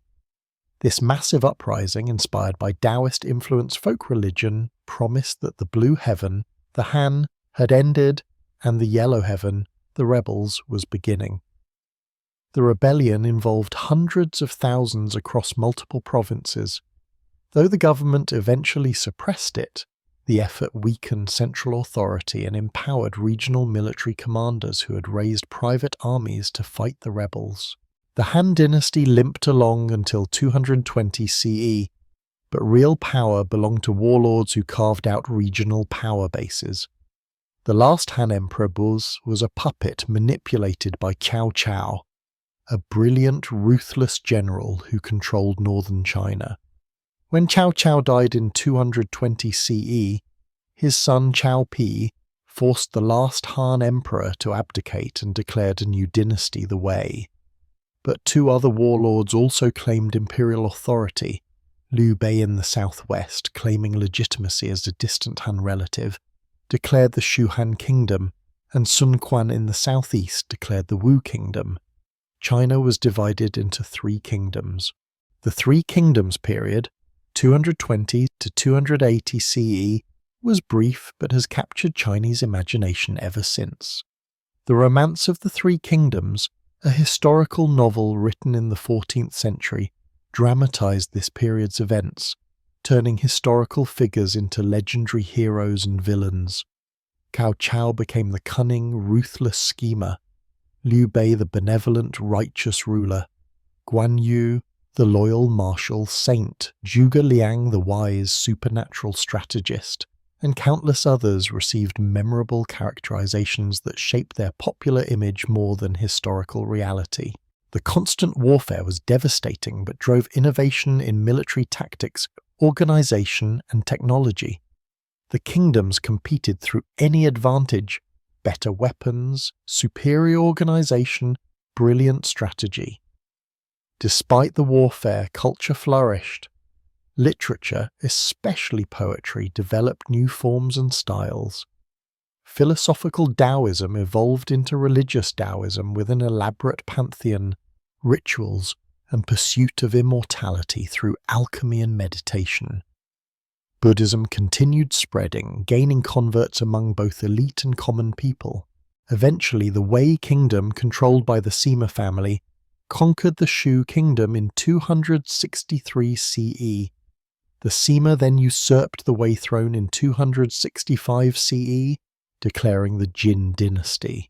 This massive uprising, inspired by Taoist-influenced folk religion, promised that the blue heaven, the Han, had ended, and the yellow heaven, the rebels, was beginning. The rebellion involved hundreds of thousands across multiple provinces. Though the government eventually suppressed it, the effort weakened central authority and empowered regional military commanders who had raised private armies to fight the rebels. The Han Dynasty limped along until 220 CE, but real power belonged to warlords who carved out regional power bases. The last Han Emperor Buzz was a puppet manipulated by Cao Cao, a brilliant, ruthless general who controlled northern China. When Cao Cao died in 220 CE, his son Cao Pi forced the last Han emperor to abdicate and declared a new dynasty, the Wei. But two other warlords also claimed imperial authority, Liu Bei in the southwest, claiming legitimacy as a distant Han relative, declared the Shu Han kingdom, and Sun Quan in the southeast declared the Wu kingdom. China was divided into three kingdoms. The Three Kingdoms period, 220 to 280 CE, was brief but has captured Chinese imagination ever since. The Romance of the Three Kingdoms, a historical novel written in the 14th century, dramatized this period's events, turning historical figures into legendary heroes and villains. Cao Cao became the cunning, ruthless schemer, Liu Bei the benevolent, righteous ruler, Guan Yu the loyal martial saint, Zhuge Liang the wise, supernatural strategist, and countless others received memorable characterizations that shaped their popular image more than historical reality. The constant warfare was devastating but drove innovation in military tactics, organization, and technology. The kingdoms competed through any advantage: better weapons, superior organization, brilliant strategy. Despite the warfare, culture flourished. Literature, especially poetry, developed new forms and styles. Philosophical Taoism evolved into religious Taoism with an elaborate pantheon, rituals, and pursuit of immortality through alchemy and meditation. Buddhism continued spreading, gaining converts among both elite and common people. Eventually, the Wei kingdom, controlled by the Sima family, conquered the Shu kingdom in 263 CE. The Sima then usurped the Wei throne in 265 CE, declaring the Jin dynasty.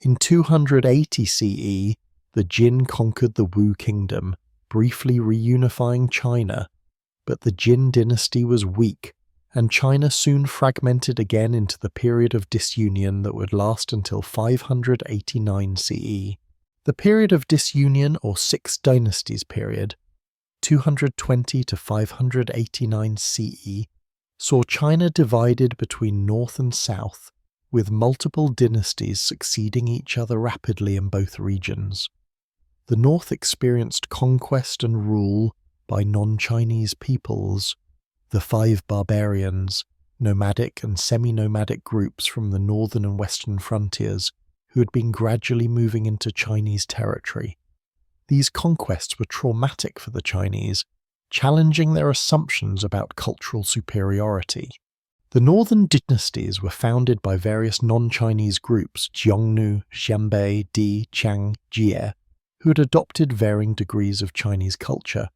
In 280 CE, the Jin conquered the Wu kingdom, briefly reunifying China, but the Jin dynasty was weak, and China soon fragmented again into the period of disunion that would last until 589 CE. The period of disunion, or Six Dynasties period, 220 to 589 CE, saw China divided between north and south, with multiple dynasties succeeding each other rapidly in both regions. The north experienced conquest and rule by non-Chinese peoples, the Five Barbarians, nomadic and semi-nomadic groups from the northern and western frontiers, who had been gradually moving into Chinese territory. These conquests were traumatic for the Chinese, challenging their assumptions about cultural superiority. The northern dynasties were founded by various non-Chinese groups, Xiongnu, Xianbei, Di, Chang, Jie, who had adopted varying degrees of Chinese culture.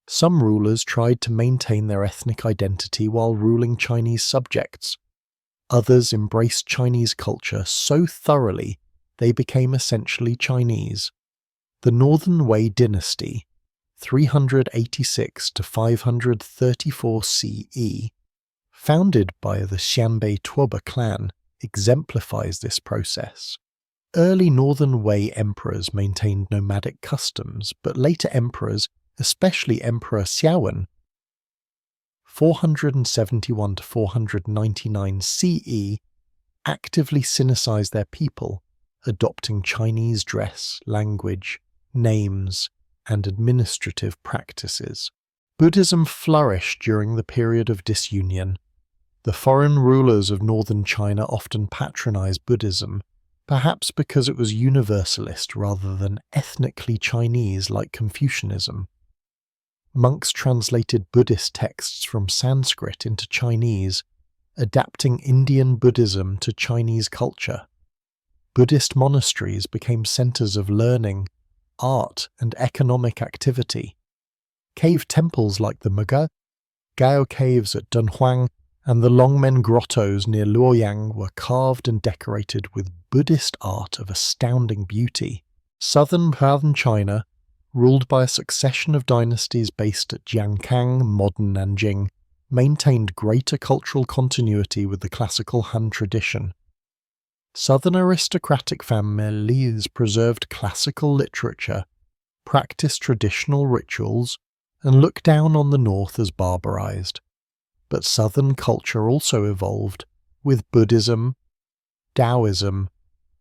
Some rulers tried to maintain their ethnic identity while ruling Chinese subjects. Others embraced Chinese culture so thoroughly they became essentially Chinese. The Northern Wei dynasty, 386 to 534 CE, founded by the Xianbei Tuoba clan, exemplifies this process. Early Northern Wei emperors maintained nomadic customs, but later emperors, especially Emperor Xiaowen, 471 to 499 CE, actively Sinicized their people, adopting Chinese dress, language, names, and administrative practices. Buddhism flourished during the period of disunion. The foreign rulers of northern China often patronized Buddhism, perhaps because it was universalist rather than ethnically Chinese like Confucianism. monks translated Buddhist texts from Sanskrit into Chinese, adapting Indian Buddhism to Chinese culture. Buddhist monasteries became centers of learning, art, and economic activity. Cave temples like the Gao caves at Dunhuang and the Longmen grottos near Luoyang were carved and decorated with Buddhist art of astounding beauty. Southern China, ruled by a succession of dynasties based at Jiangkang, modern Nanjing, maintained greater cultural continuity with the classical Han tradition. Southern aristocratic families preserved classical literature, practiced traditional rituals, and looked down on the North as barbarized. But Southern culture also evolved, with Buddhism, Taoism,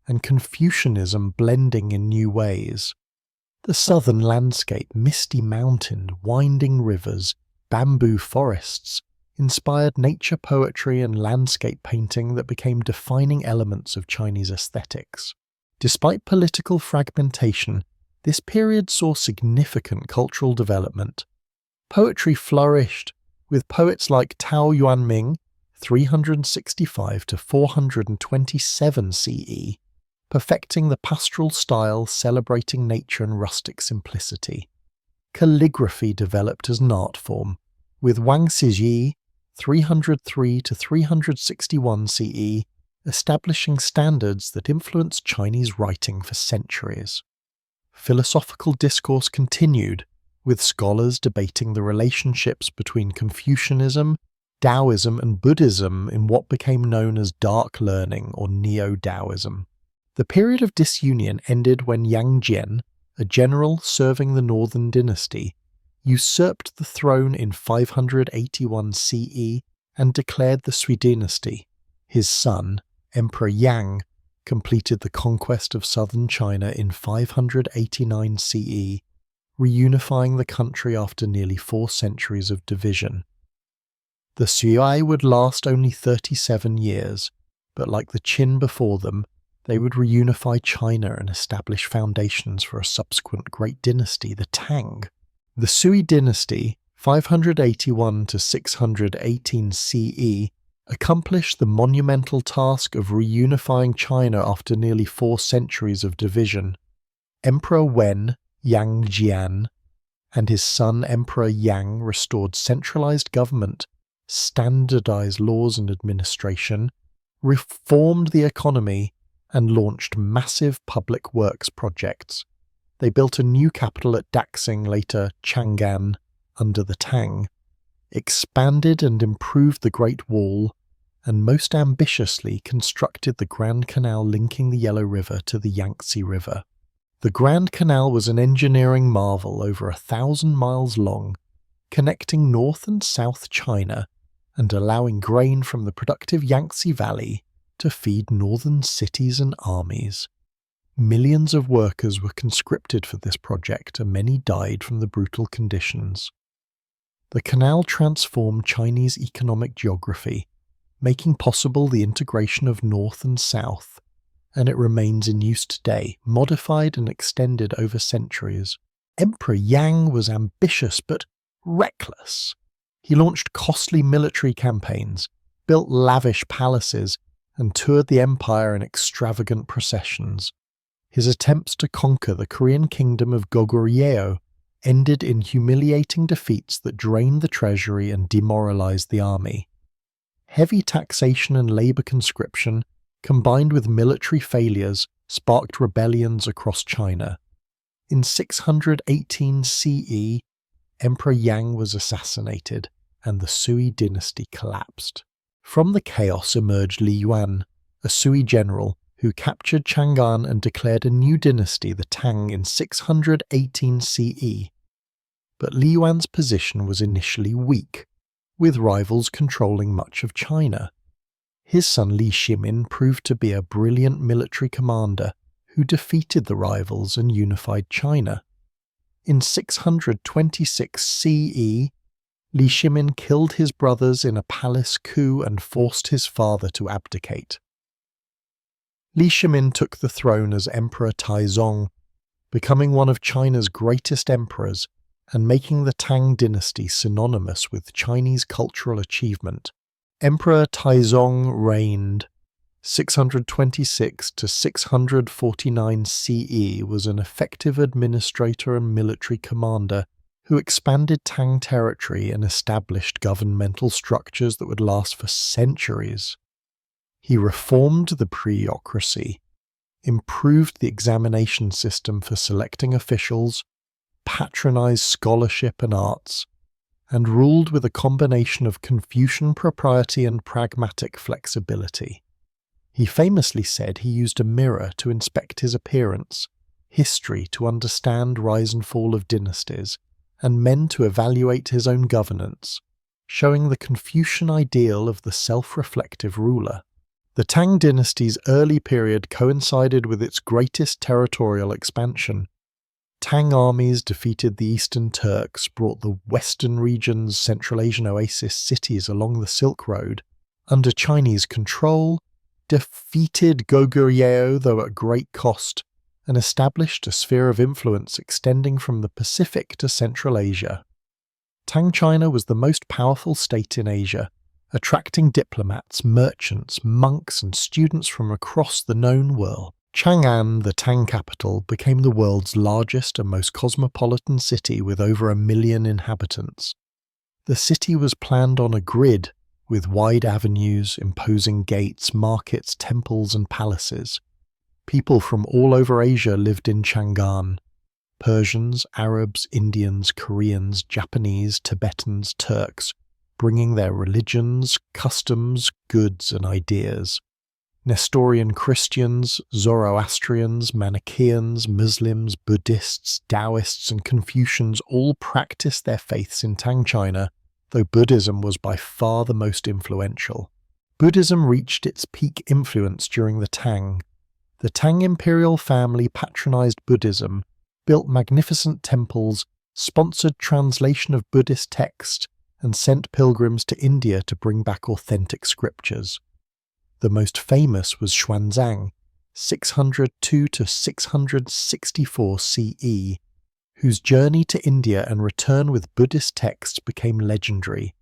and Confucianism blending in new ways. The southern landscape, misty mountains, winding rivers, bamboo forests, inspired nature poetry and landscape painting that became defining elements of Chinese aesthetics. Despite political fragmentation, this period saw significant cultural development. Poetry flourished, with poets like Tao Yuanming, 365 to 427 CE, perfecting the pastoral style celebrating nature and rustic simplicity. Calligraphy developed as an art form, with Wang Siji, 303 to 361 CE, establishing standards that influenced Chinese writing for centuries. Philosophical discourse continued, with scholars debating the relationships between Confucianism, Taoism, and Buddhism in what became known as dark learning or Neo-Taoism. The period of disunion ended when Yang Jian, a general serving the Northern Dynasty, usurped the throne in 581 CE and declared the Sui dynasty. His son, Emperor Yang, completed the conquest of southern China in 589 CE, reunifying the country after nearly 4 centuries of division. The Sui would last only 37 years, but like the Qin before them, they would reunify China and establish foundations for a subsequent great dynasty, the Tang. The Sui dynasty, 581 to 618 CE, accomplished the monumental task of reunifying China after nearly 4 centuries of division. Emperor Wen, Yang Jian, and his son Emperor Yang restored centralized government, standardized laws and administration, reformed the economy, and launched massive public works projects. They built a new capital at Daxing, later Chang'an, under the Tang, expanded and improved the Great Wall, and most ambitiously constructed the Grand Canal linking the Yellow River to the Yangtze River. The Grand Canal was an engineering marvel over 1,000 miles long, connecting North and South China and allowing grain from the productive Yangtze Valley to feed northern cities and armies. Millions of workers were conscripted for this project and many died from the brutal conditions. The canal transformed Chinese economic geography, making possible the integration of North and South, and it remains in use today, modified and extended over centuries. Emperor Yang was ambitious but reckless. He launched costly military campaigns, built lavish palaces, and toured the empire in extravagant processions. His attempts to conquer the Korean kingdom of Goguryeo ended in humiliating defeats that drained the treasury and demoralized the army. Heavy taxation and labor conscription, combined with military failures, sparked rebellions across China. In 618 CE, Emperor Yang was assassinated, and the Sui dynasty collapsed. From the chaos emerged Li Yuan, a Sui general who captured Chang'an and declared a new dynasty, the Tang, in 618 CE. But Li Yuan's position was initially weak, with rivals controlling much of China. His son Li Shimin proved to be a brilliant military commander who defeated the rivals and unified China. In 626 CE, Li Shimin killed his brothers in a palace coup and forced his father to abdicate. Li Shimin took the throne as Emperor Taizong, becoming one of China's greatest emperors and making the Tang Dynasty synonymous with Chinese cultural achievement. Emperor Taizong reigned 626 to 649 CE, was an effective administrator and military commander who expanded Tang territory and established governmental structures that would last for centuries. He reformed the bureaucracy, improved the examination system for selecting officials, patronized scholarship and arts, and ruled with a combination of Confucian propriety and pragmatic flexibility. He famously said he used a mirror to inspect his appearance, history to understand rise and fall of dynasties, and men to evaluate his own governance, showing the Confucian ideal of the self-reflective ruler. The Tang dynasty's early period coincided with its greatest territorial expansion. Tang armies defeated the Eastern Turks, brought the Western region's Central Asian oasis cities along the Silk Road under Chinese control, defeated Goguryeo, though at great cost, and established a sphere of influence extending from the Pacific to Central Asia. Tang China was the most powerful state in Asia, attracting diplomats, merchants, monks, and students from across the known world. Chang'an, the Tang capital, became the world's largest and most cosmopolitan city with over 1 million inhabitants. The city was planned on a grid, with wide avenues, imposing gates, markets, temples, and palaces. People from all over Asia lived in Chang'an. Persians, Arabs, Indians, Koreans, Japanese, Tibetans, Turks, bringing their religions, customs, goods, and ideas. Nestorian Christians, Zoroastrians, Manichaeans, Muslims, Buddhists, Taoists, and Confucians all practiced their faiths in Tang China, though Buddhism was by far the most influential. Buddhism reached its peak influence during the Tang. The Tang imperial family patronized Buddhism, built magnificent temples, sponsored translation of Buddhist texts, and sent pilgrims to India to bring back authentic scriptures. The most famous was Xuanzang, 602 to 664 CE, whose journey to India and return with Buddhist texts became legendary,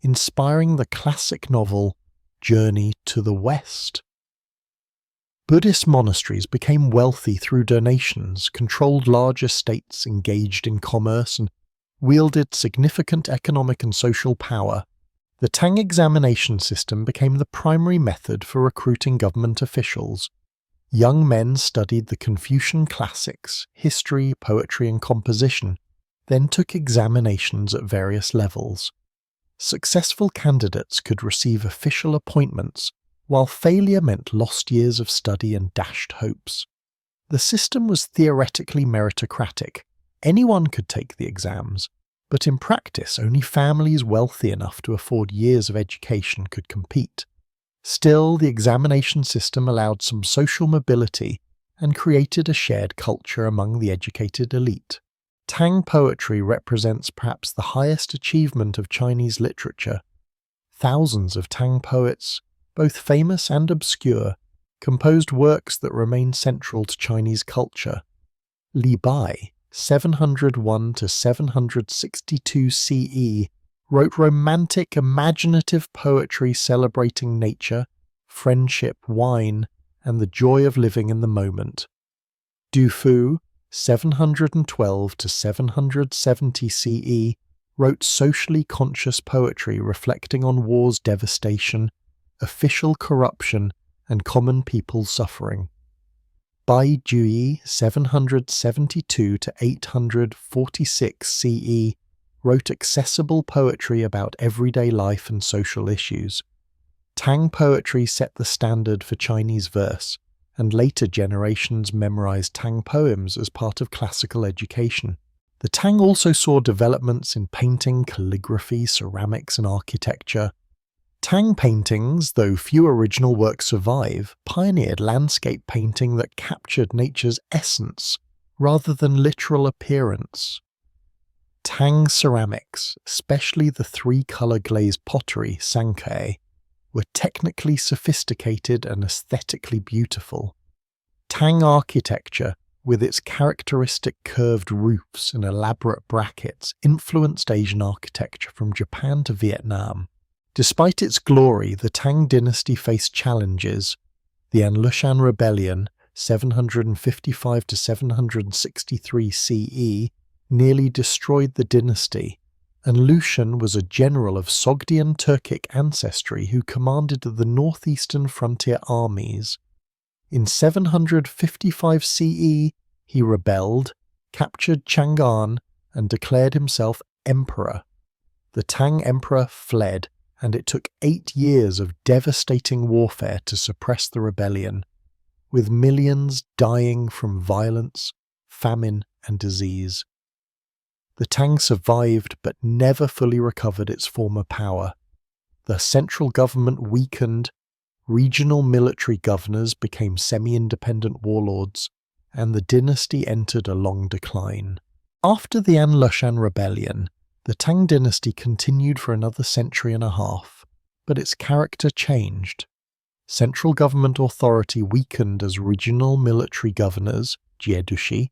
inspiring the classic novel Journey to the West. Buddhist monasteries became wealthy through donations, controlled large estates, engaged in commerce, and wielded significant economic and social power. The Tang examination system became the primary method for recruiting government officials. Young men studied the Confucian classics, history, poetry, and composition, then took examinations at various levels. Successful candidates could receive official appointments, while failure meant lost years of study and dashed hopes. The system was theoretically meritocratic. Anyone could take the exams, but in practice only families wealthy enough to afford years of education could compete. Still, the examination system allowed some social mobility and created a shared culture among the educated elite. Tang poetry represents perhaps the highest achievement of Chinese literature. Thousands of Tang poets, both famous and obscure, composed works that remain central to Chinese culture. Li Bai, 701 to 762 CE, wrote romantic, imaginative poetry celebrating nature, friendship, wine, and the joy of living in the moment. Du Fu, 712 to 770 CE, wrote socially conscious poetry reflecting on war's devastation, official corruption, and common people's suffering. Bai Juyi, 772 to 846 CE, wrote accessible poetry about everyday life and social issues. Tang poetry set the standard for Chinese verse, and later generations memorized Tang poems as part of classical education. The Tang also saw developments in painting, calligraphy, ceramics, and architecture. Tang paintings, though few original works survive, pioneered landscape painting that captured nature's essence rather than literal appearance. Tang ceramics, especially the three-color glazed pottery, Sankei, were technically sophisticated and aesthetically beautiful. Tang architecture, with its characteristic curved roofs and elaborate brackets, influenced Asian architecture from Japan to Vietnam. Despite its glory, the Tang dynasty faced challenges. The Anlushan Rebellion, 755 to 763 CE, nearly destroyed the dynasty. Anlushan was a general of Sogdian Turkic ancestry who commanded the northeastern frontier armies. In 755 CE, he rebelled, captured Chang'an, and declared himself emperor. The Tang emperor fled, and it took 8 years of devastating warfare to suppress the rebellion, with millions dying from violence, famine, and disease. The Tang survived but never fully recovered its former power. The central government weakened, regional military governors became semi-independent warlords, and the dynasty entered a long decline. After the Anlushan Rebellion, the Tang dynasty continued for another century and a half, but its character changed. Central government authority weakened as regional military governors, jiedushi,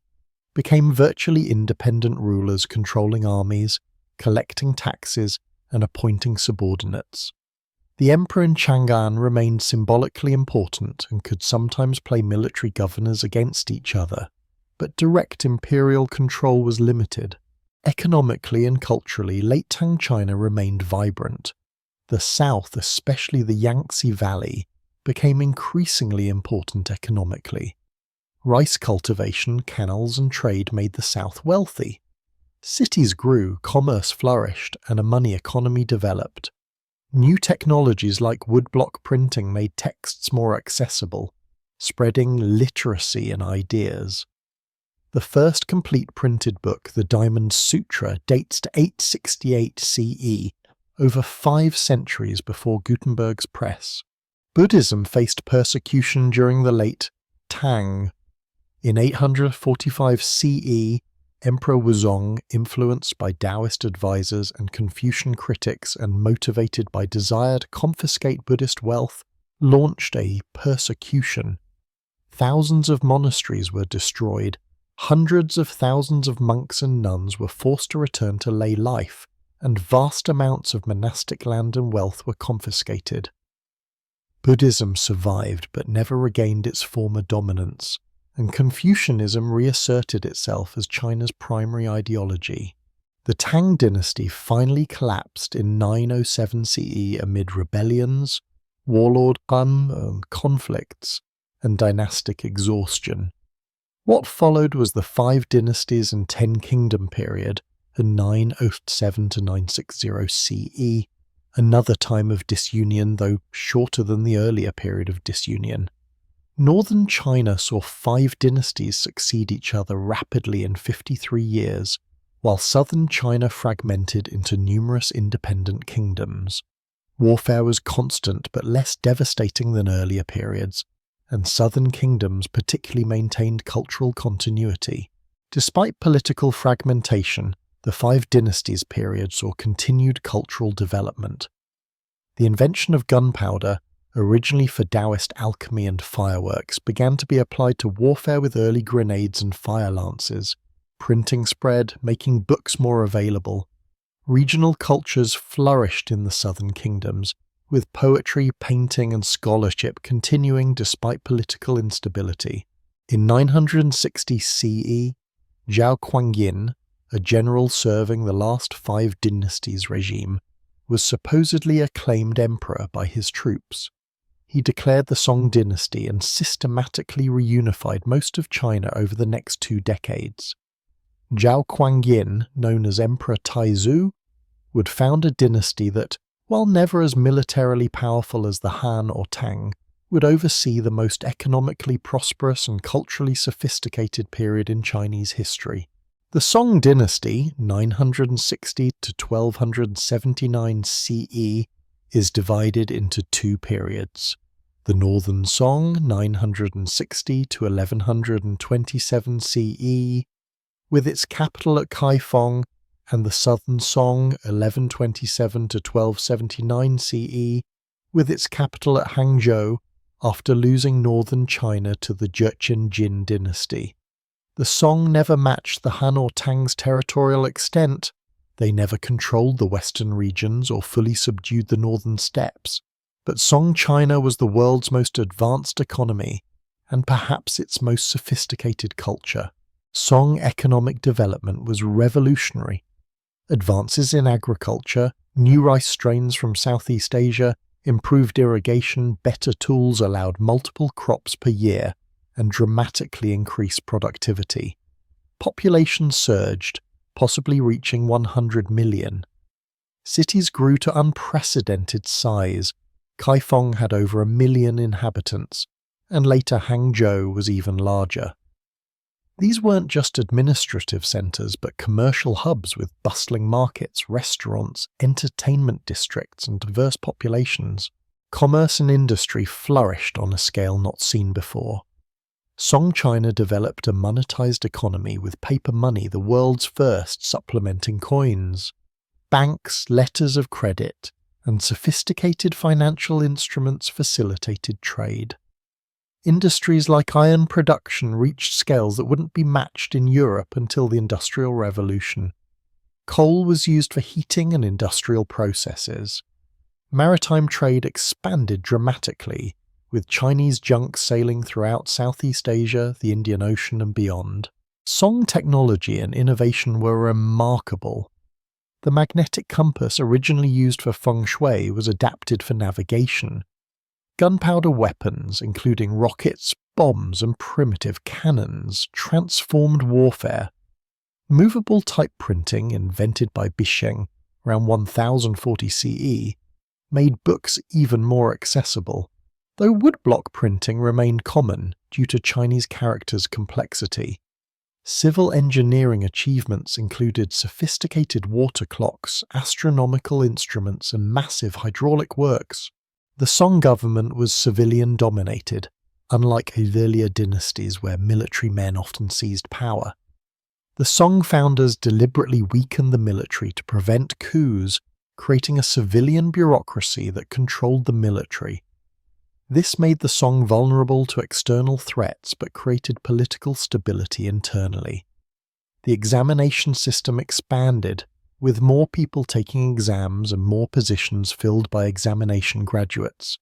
became virtually independent rulers controlling armies, collecting taxes, and appointing subordinates. The emperor in Chang'an remained symbolically important and could sometimes play military governors against each other, but direct imperial control was limited. Economically and culturally, late Tang China remained vibrant. The south, especially the Yangtze Valley, became increasingly important economically. Rice cultivation, canals, and trade made the south wealthy. Cities grew, commerce flourished, and a money economy developed. New technologies like woodblock printing made texts more accessible, spreading literacy and ideas. The first complete printed book, the Diamond Sutra, dates to 868 CE, over 5 centuries before Gutenberg's press. Buddhism faced persecution during the late Tang. In 845 CE, Emperor Wuzong, influenced by Taoist advisors and Confucian critics and motivated by desire to confiscate Buddhist wealth, launched a persecution. Thousands of monasteries were destroyed. Hundreds of thousands of monks and nuns were forced to return to lay life, and vast amounts of monastic land and wealth were confiscated. Buddhism survived but never regained its former dominance, and Confucianism reasserted itself as China's primary ideology. The Tang dynasty finally collapsed in 907 CE amid rebellions, warlord conflicts, and dynastic exhaustion. What followed was the 5 dynasties and 10 kingdom period, in 907 to 960 CE, another time of disunion, though shorter than the earlier period of disunion. Northern China saw 5 dynasties succeed each other rapidly in 53 years, while southern China fragmented into numerous independent kingdoms. Warfare was constant but less devastating than earlier periods, and southern kingdoms particularly maintained cultural continuity. Despite political fragmentation, the 5 dynasties period saw continued cultural development. The invention of gunpowder, originally for Taoist alchemy and fireworks, began to be applied to warfare with early grenades and fire lances. Printing spread, making books more available. Regional cultures flourished in the southern kingdoms, with poetry, painting, and scholarship continuing despite political instability. In 960 CE, Zhou Quangyin, a general serving the last 5 dynasties regime, was supposedly acclaimed emperor by his troops. He declared the Song dynasty and systematically reunified most of China over the next 2 decades. Zhou Quangyin, known as Emperor Taizu, would found a dynasty that, while never as militarily powerful as the Han or Tang, would oversee the most economically prosperous and culturally sophisticated period in Chinese history. The Song dynasty, 960 to 1279 CE, is divided into 2 periods. The Northern Song, 960 to 1127 CE, with its capital at Kaifeng, and the Southern Song, 1127 to 1279 CE, with its capital at Hangzhou, after losing northern China to the Jurchen Jin dynasty. The Song never matched the Han or Tang's territorial extent. They never controlled the western regions or fully subdued the northern steppes. But Song China was the world's most advanced economy, and perhaps its most sophisticated culture. Song economic development was revolutionary. Advances in agriculture, new rice strains from Southeast Asia, improved irrigation, better tools allowed multiple crops per year, and dramatically increased productivity. Population surged, possibly reaching 100 million. Cities grew to unprecedented size. Kaifeng had over 1 million inhabitants, and later Hangzhou was even larger. These weren't just administrative centres but commercial hubs with bustling markets, restaurants, entertainment districts and diverse populations. Commerce and industry flourished on a scale not seen before. Song China developed a monetized economy with paper money, the world's first, supplementing coins. Banks, letters of credit, and sophisticated financial instruments facilitated trade. Industries like iron production reached scales that wouldn't be matched in Europe until the Industrial Revolution. Coal was used for heating and industrial processes. Maritime trade expanded dramatically, with Chinese junks sailing throughout Southeast Asia, the Indian Ocean and beyond. Song technology and innovation were remarkable. The magnetic compass originally used for feng shui was adapted for navigation. Gunpowder weapons, including rockets, bombs and primitive cannons, transformed warfare. Movable type printing, invented by Shang around 1040 CE, made books even more accessible, though woodblock printing remained common due to Chinese characters' complexity. Civil engineering achievements included sophisticated water clocks, astronomical instruments and massive hydraulic works. The Song government was civilian-dominated, unlike earlier dynasties where military men often seized power. The Song founders deliberately weakened the military to prevent coups, creating a civilian bureaucracy that controlled the military. This made the Song vulnerable to external threats but created political stability internally. The examination system expanded, with more people taking exams and more positions filled by examination graduates.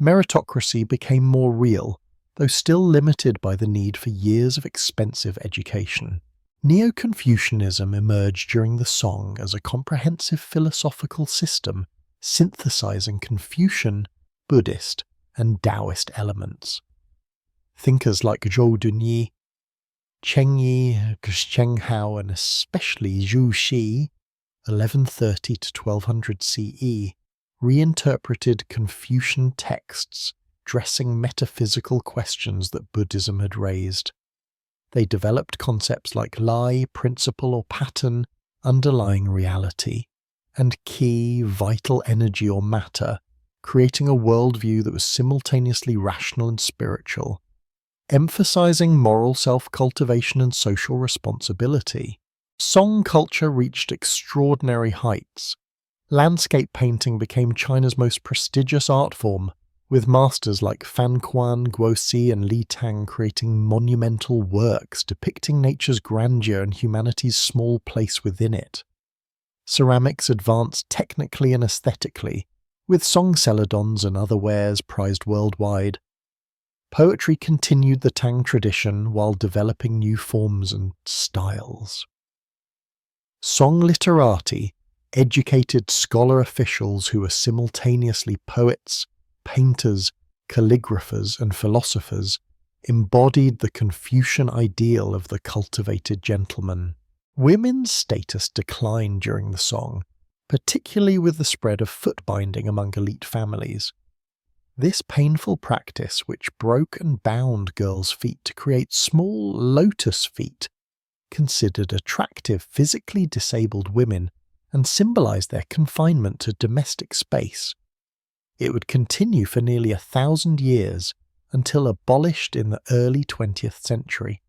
Meritocracy became more real, though still limited by the need for years of expensive education. Neo-Confucianism emerged during the Song as a comprehensive philosophical system synthesizing Confucian, Buddhist, and Taoist elements. Thinkers like Zhou, Cheng Yi, Shang, and especially Zhou 1130 to 1200 CE, reinterpreted Confucian texts, addressing metaphysical questions that Buddhism had raised. They developed concepts like lie, principle or pattern, underlying reality, and key, vital energy or matter, creating a worldview that was simultaneously rational and spiritual, emphasizing moral self-cultivation and social responsibility. Song culture reached extraordinary heights. Landscape painting became China's most prestigious art form, with masters like Fan Quan, Guoxi and Li Tang creating monumental works depicting nature's grandeur and humanity's small place within it. Ceramics advanced technically and aesthetically, with Song celadons and other wares prized worldwide. Poetry continued the Tang tradition while developing new forms and styles. Song literati, educated scholar officials who were simultaneously poets, painters, calligraphers and philosophers, embodied the Confucian ideal of the cultivated gentleman. Women's status declined during the Song, particularly with the spread of foot binding among elite families. This painful practice, which broke and bound girls' feet to create small lotus feet, considered attractive physically disabled women and symbolized their confinement to domestic space. It would continue for nearly 1,000 years until abolished in the early 20th century.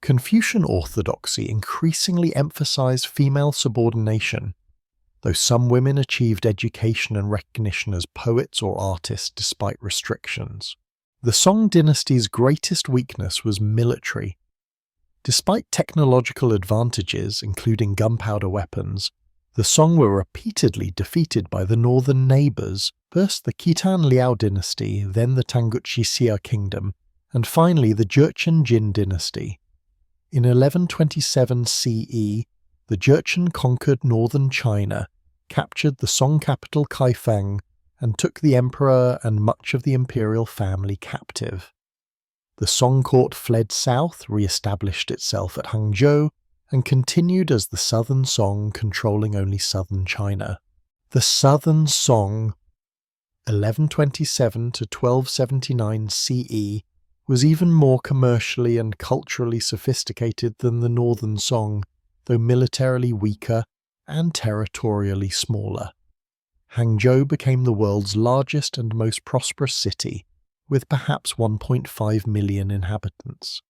Confucian orthodoxy increasingly emphasized female subordination, though some women achieved education and recognition as poets or artists despite restrictions. The Song dynasty's greatest weakness was military. Despite technological advantages, including gunpowder weapons, the Song were repeatedly defeated by the northern neighbours, first the Khitan Liao dynasty, then the Tanguchi Xia kingdom, and finally the Jurchen Jin dynasty. In 1127 CE, the Jurchen conquered northern China, captured the Song capital Kaifeng, and took the emperor and much of the imperial family captive. The Song court fled south, re-established itself at Hangzhou, and continued as the Southern Song, controlling only southern China. The Southern Song, 1127 to 1279 CE, was even more commercially and culturally sophisticated than the Northern Song, though militarily weaker and territorially smaller. Hangzhou became the world's largest and most prosperous city, with perhaps 1.5 million inhabitants.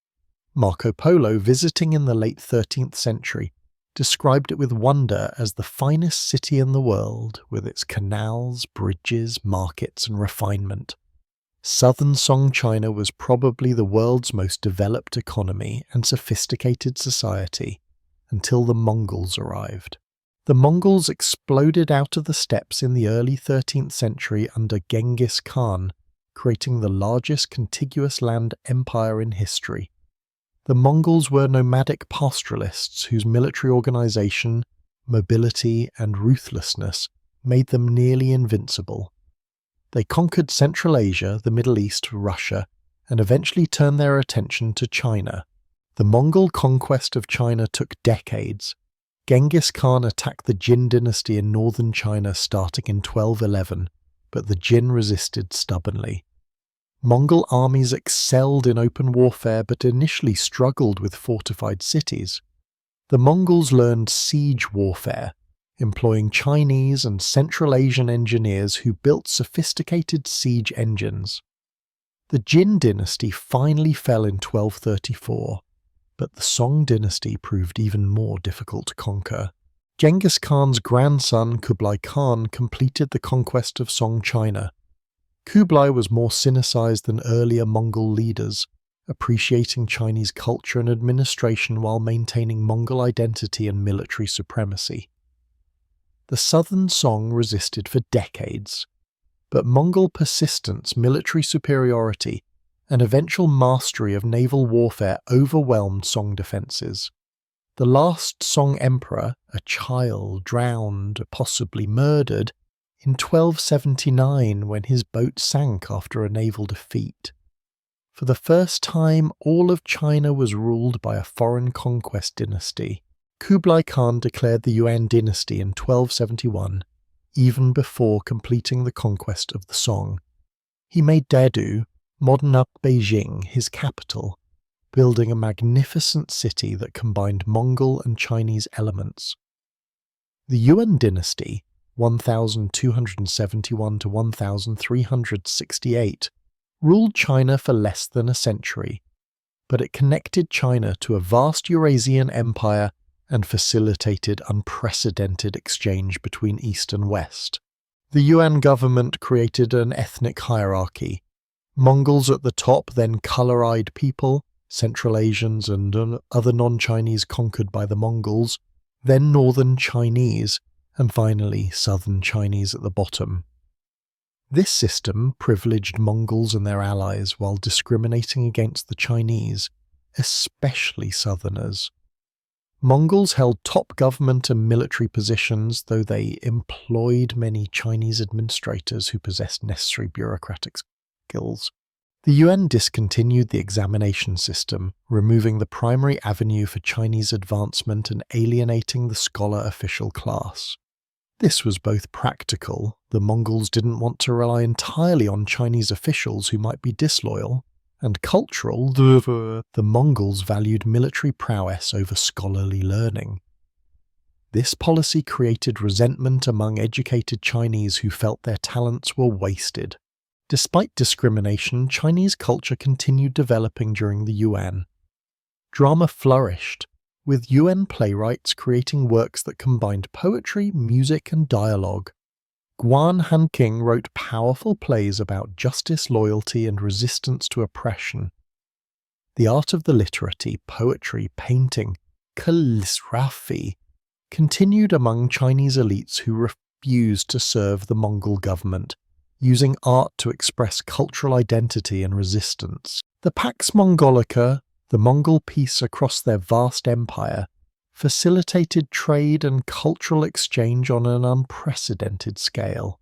Marco Polo, visiting in the late 13th century, described it with wonder as the finest city in the world, with its canals, bridges, markets, and refinement. Southern Song China was probably the world's most developed economy and sophisticated society, until the Mongols arrived. The Mongols exploded out of the steppes in the early 13th century under Genghis Khan, creating the largest contiguous land empire in history. The Mongols were nomadic pastoralists whose military organization, mobility, and ruthlessness made them nearly invincible. They conquered Central Asia, the Middle East, Russia, and eventually turned their attention to China. The Mongol conquest of China took decades. Genghis Khan attacked the Jin dynasty in northern China starting in 1211, but the Jin resisted stubbornly. Mongol armies excelled in open warfare but initially struggled with fortified cities. The Mongols learned siege warfare, employing Chinese and Central Asian engineers who built sophisticated siege engines. The Jin dynasty finally fell in 1234, but the Song dynasty proved even more difficult to conquer. Genghis Khan's grandson Kublai Khan completed the conquest of Song China. Kublai was more Sinicized than earlier Mongol leaders, appreciating Chinese culture and administration while maintaining Mongol identity and military supremacy. The Southern Song resisted for decades, but Mongol persistence, military superiority, and eventual mastery of naval warfare overwhelmed Song defences. The last Song emperor, a child, drowned, possibly murdered, in 1279 when his boat sank after a naval defeat. For the first time, all of China was ruled by a foreign conquest dynasty. Kublai Khan declared the Yuan dynasty in 1271, even before completing the conquest of the Song. He made Daedu, modern Beijing, his capital, building a magnificent city that combined Mongol and Chinese elements. The Yuan dynasty, 1271 to 1368, ruled China for less than a century, but it connected China to a vast Eurasian empire and facilitated unprecedented exchange between East and West. The Yuan government created an ethnic hierarchy. Mongols at the top, then color-eyed people, Central Asians and other non-Chinese conquered by the Mongols, then Northern Chinese, and finally Southern Chinese at the bottom. This system privileged Mongols and their allies while discriminating against the Chinese, especially Southerners. Mongols held top government and military positions, though they employed many Chinese administrators who possessed necessary bureaucratic skills. The Yuan discontinued the examination system, removing the primary avenue for Chinese advancement and alienating the scholar official class. This was both practical. The Mongols didn't want to rely entirely on Chinese officials who might be disloyal, and cultural. The Mongols valued military prowess over scholarly learning. This policy created resentment among educated Chinese who felt their talents were wasted. Despite discrimination, Chinese culture continued developing during the Yuan. Drama flourished, with Yuan playwrights creating works that combined poetry, music, and dialogue. Guan Hanqing wrote powerful plays about justice, loyalty, and resistance to oppression. The art of the literati, poetry, painting, calligraphy continued among Chinese elites who refused to serve the Mongol government, using art to express cultural identity and resistance. The Pax Mongolica, the Mongol peace across their vast empire, facilitated trade and cultural exchange on an unprecedented scale.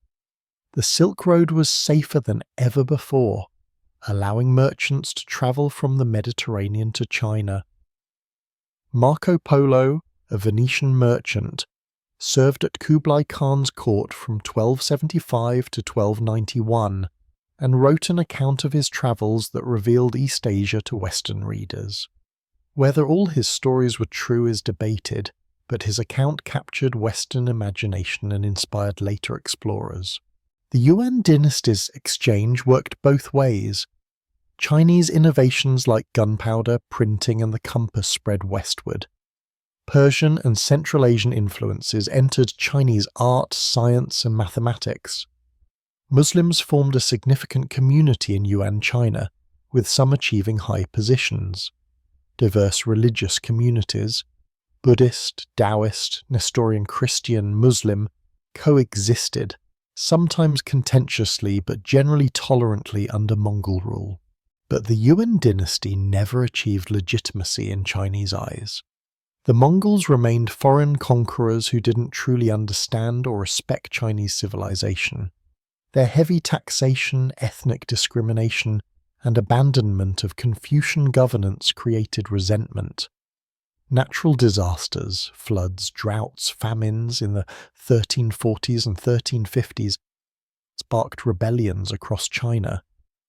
The Silk Road was safer than ever before, allowing merchants to travel from the Mediterranean to China. Marco Polo, a Venetian merchant, served at Kublai Khan's court from 1275 to 1291 and wrote an account of his travels that revealed East Asia to Western readers. Whether all his stories were true is debated, but his account captured Western imagination and inspired later explorers. The Yuan dynasty's exchange worked both ways. Chinese innovations like gunpowder, printing, and the compass spread westward. Persian and Central Asian influences entered Chinese art, science, and mathematics. Muslims formed a significant community in Yuan China, with some achieving high positions. Diverse religious communities, Buddhist, Taoist, Nestorian Christian, Muslim, coexisted, sometimes contentiously but generally tolerantly under Mongol rule. But the Yuan dynasty never achieved legitimacy in Chinese eyes. The Mongols remained foreign conquerors who didn't truly understand or respect Chinese civilization. Their heavy taxation, ethnic discrimination, and abandonment of Confucian governance created resentment. Natural disasters, floods, droughts, famines in the 1340s and 1350s sparked rebellions across China.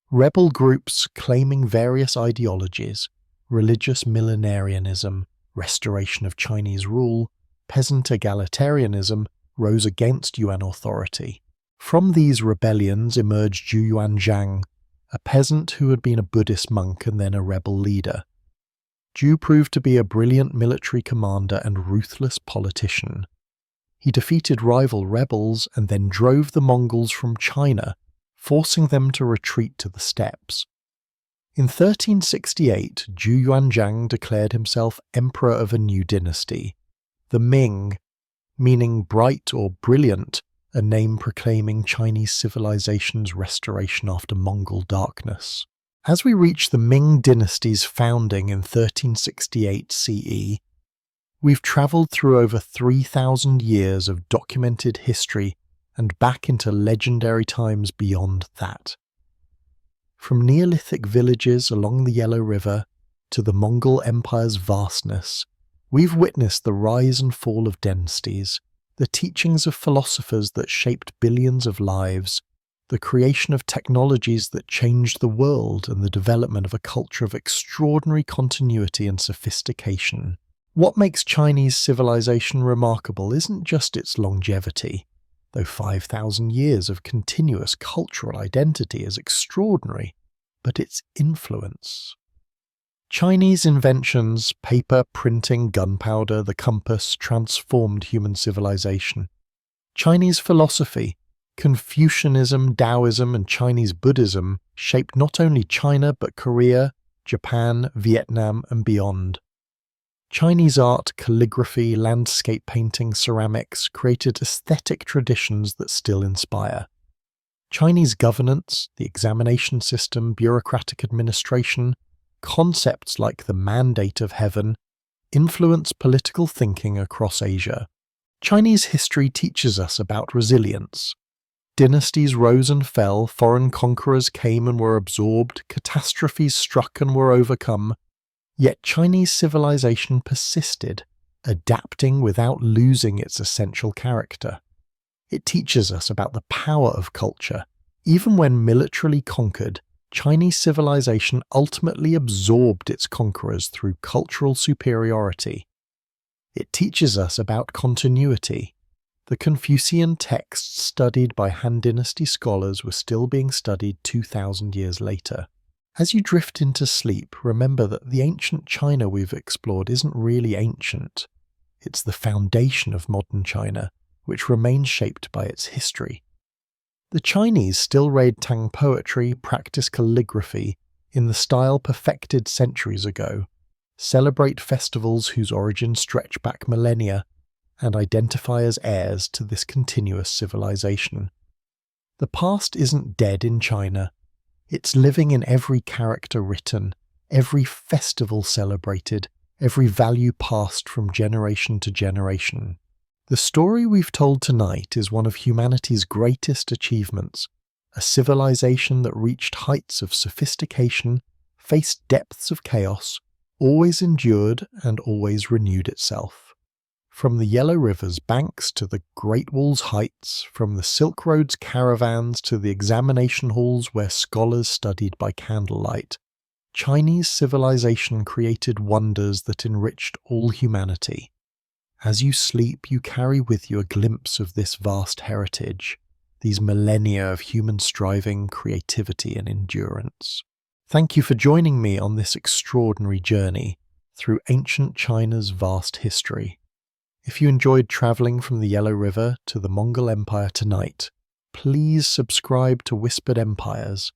Rebel groups claiming various ideologies, religious millenarianism, restoration of Chinese rule, peasant egalitarianism, rose against Yuan authority. From these rebellions emerged Zhou Yuanzhang, a peasant who had been a Buddhist monk and then a rebel leader. Zhou proved to be a brilliant military commander and ruthless politician. He defeated rival rebels and then drove the Mongols from China, forcing them to retreat to the steppes. In 1368, Zhou Yuanzhang declared himself emperor of a new dynasty, the Ming, meaning bright or brilliant, a name proclaiming Chinese civilization's restoration after Mongol darkness. As we reach the Ming dynasty's founding in 1368 CE, we've travelled through over 3,000 years of documented history and back into legendary times beyond that. From Neolithic villages along the Yellow River to the Mongol Empire's vastness, we've witnessed the rise and fall of dynasties, the teachings of philosophers that shaped billions of lives, the creation of technologies that changed the world, and the development of a culture of extraordinary continuity and sophistication. What makes Chinese civilization remarkable isn't just its longevity, though 5,000 years of continuous cultural identity is extraordinary, but its influence. Chinese inventions, paper, printing, gunpowder, the compass, transformed human civilization. Chinese philosophy, Confucianism, Taoism, and Chinese Buddhism shaped not only China but Korea, Japan, Vietnam, and beyond. Chinese art, calligraphy, landscape painting, ceramics created aesthetic traditions that still inspire. Chinese governance, the examination system, bureaucratic administration, concepts like the mandate of heaven influence political thinking across Asia. Chinese history teaches us about resilience. Dynasties rose and fell, foreign conquerors came and were absorbed, catastrophes struck and were overcome. Yet Chinese civilization persisted, adapting without losing its essential character. It teaches us about the power of culture. Even when militarily conquered, Chinese civilization ultimately absorbed its conquerors through cultural superiority. It teaches us about continuity. The Confucian texts studied by Han Dynasty scholars were still being studied 2,000 years later. As you drift into sleep, remember that the ancient China we've explored isn't really ancient. It's the foundation of modern China, which remains shaped by its history. The Chinese still read Tang poetry, practice calligraphy, in the style perfected centuries ago, celebrate festivals whose origins stretch back millennia, and identify as heirs to this continuous civilization. The past isn't dead in China. It's living in every character written, every festival celebrated, every value passed from generation to generation. The story we've told tonight is one of humanity's greatest achievements, a civilization that reached heights of sophistication, faced depths of chaos, always endured and always renewed itself. From the Yellow River's banks to the Great Wall's heights, from the Silk Road's caravans to the examination halls where scholars studied by candlelight, Chinese civilization created wonders that enriched all humanity. As you sleep, you carry with you a glimpse of this vast heritage, these millennia of human striving, creativity, and endurance. Thank you for joining me on this extraordinary journey through ancient China's vast history. If you enjoyed travelling from the Yellow River to the Mongol Empire tonight, please subscribe to Whispered Empires.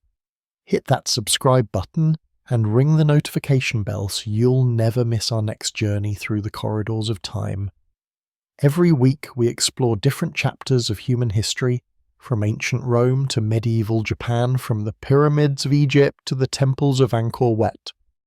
Hit that subscribe button and ring the notification bell so you'll never miss our next journey through the corridors of time. Every week we explore different chapters of human history, from ancient Rome to medieval Japan, from the pyramids of Egypt to the temples of Angkor Wat.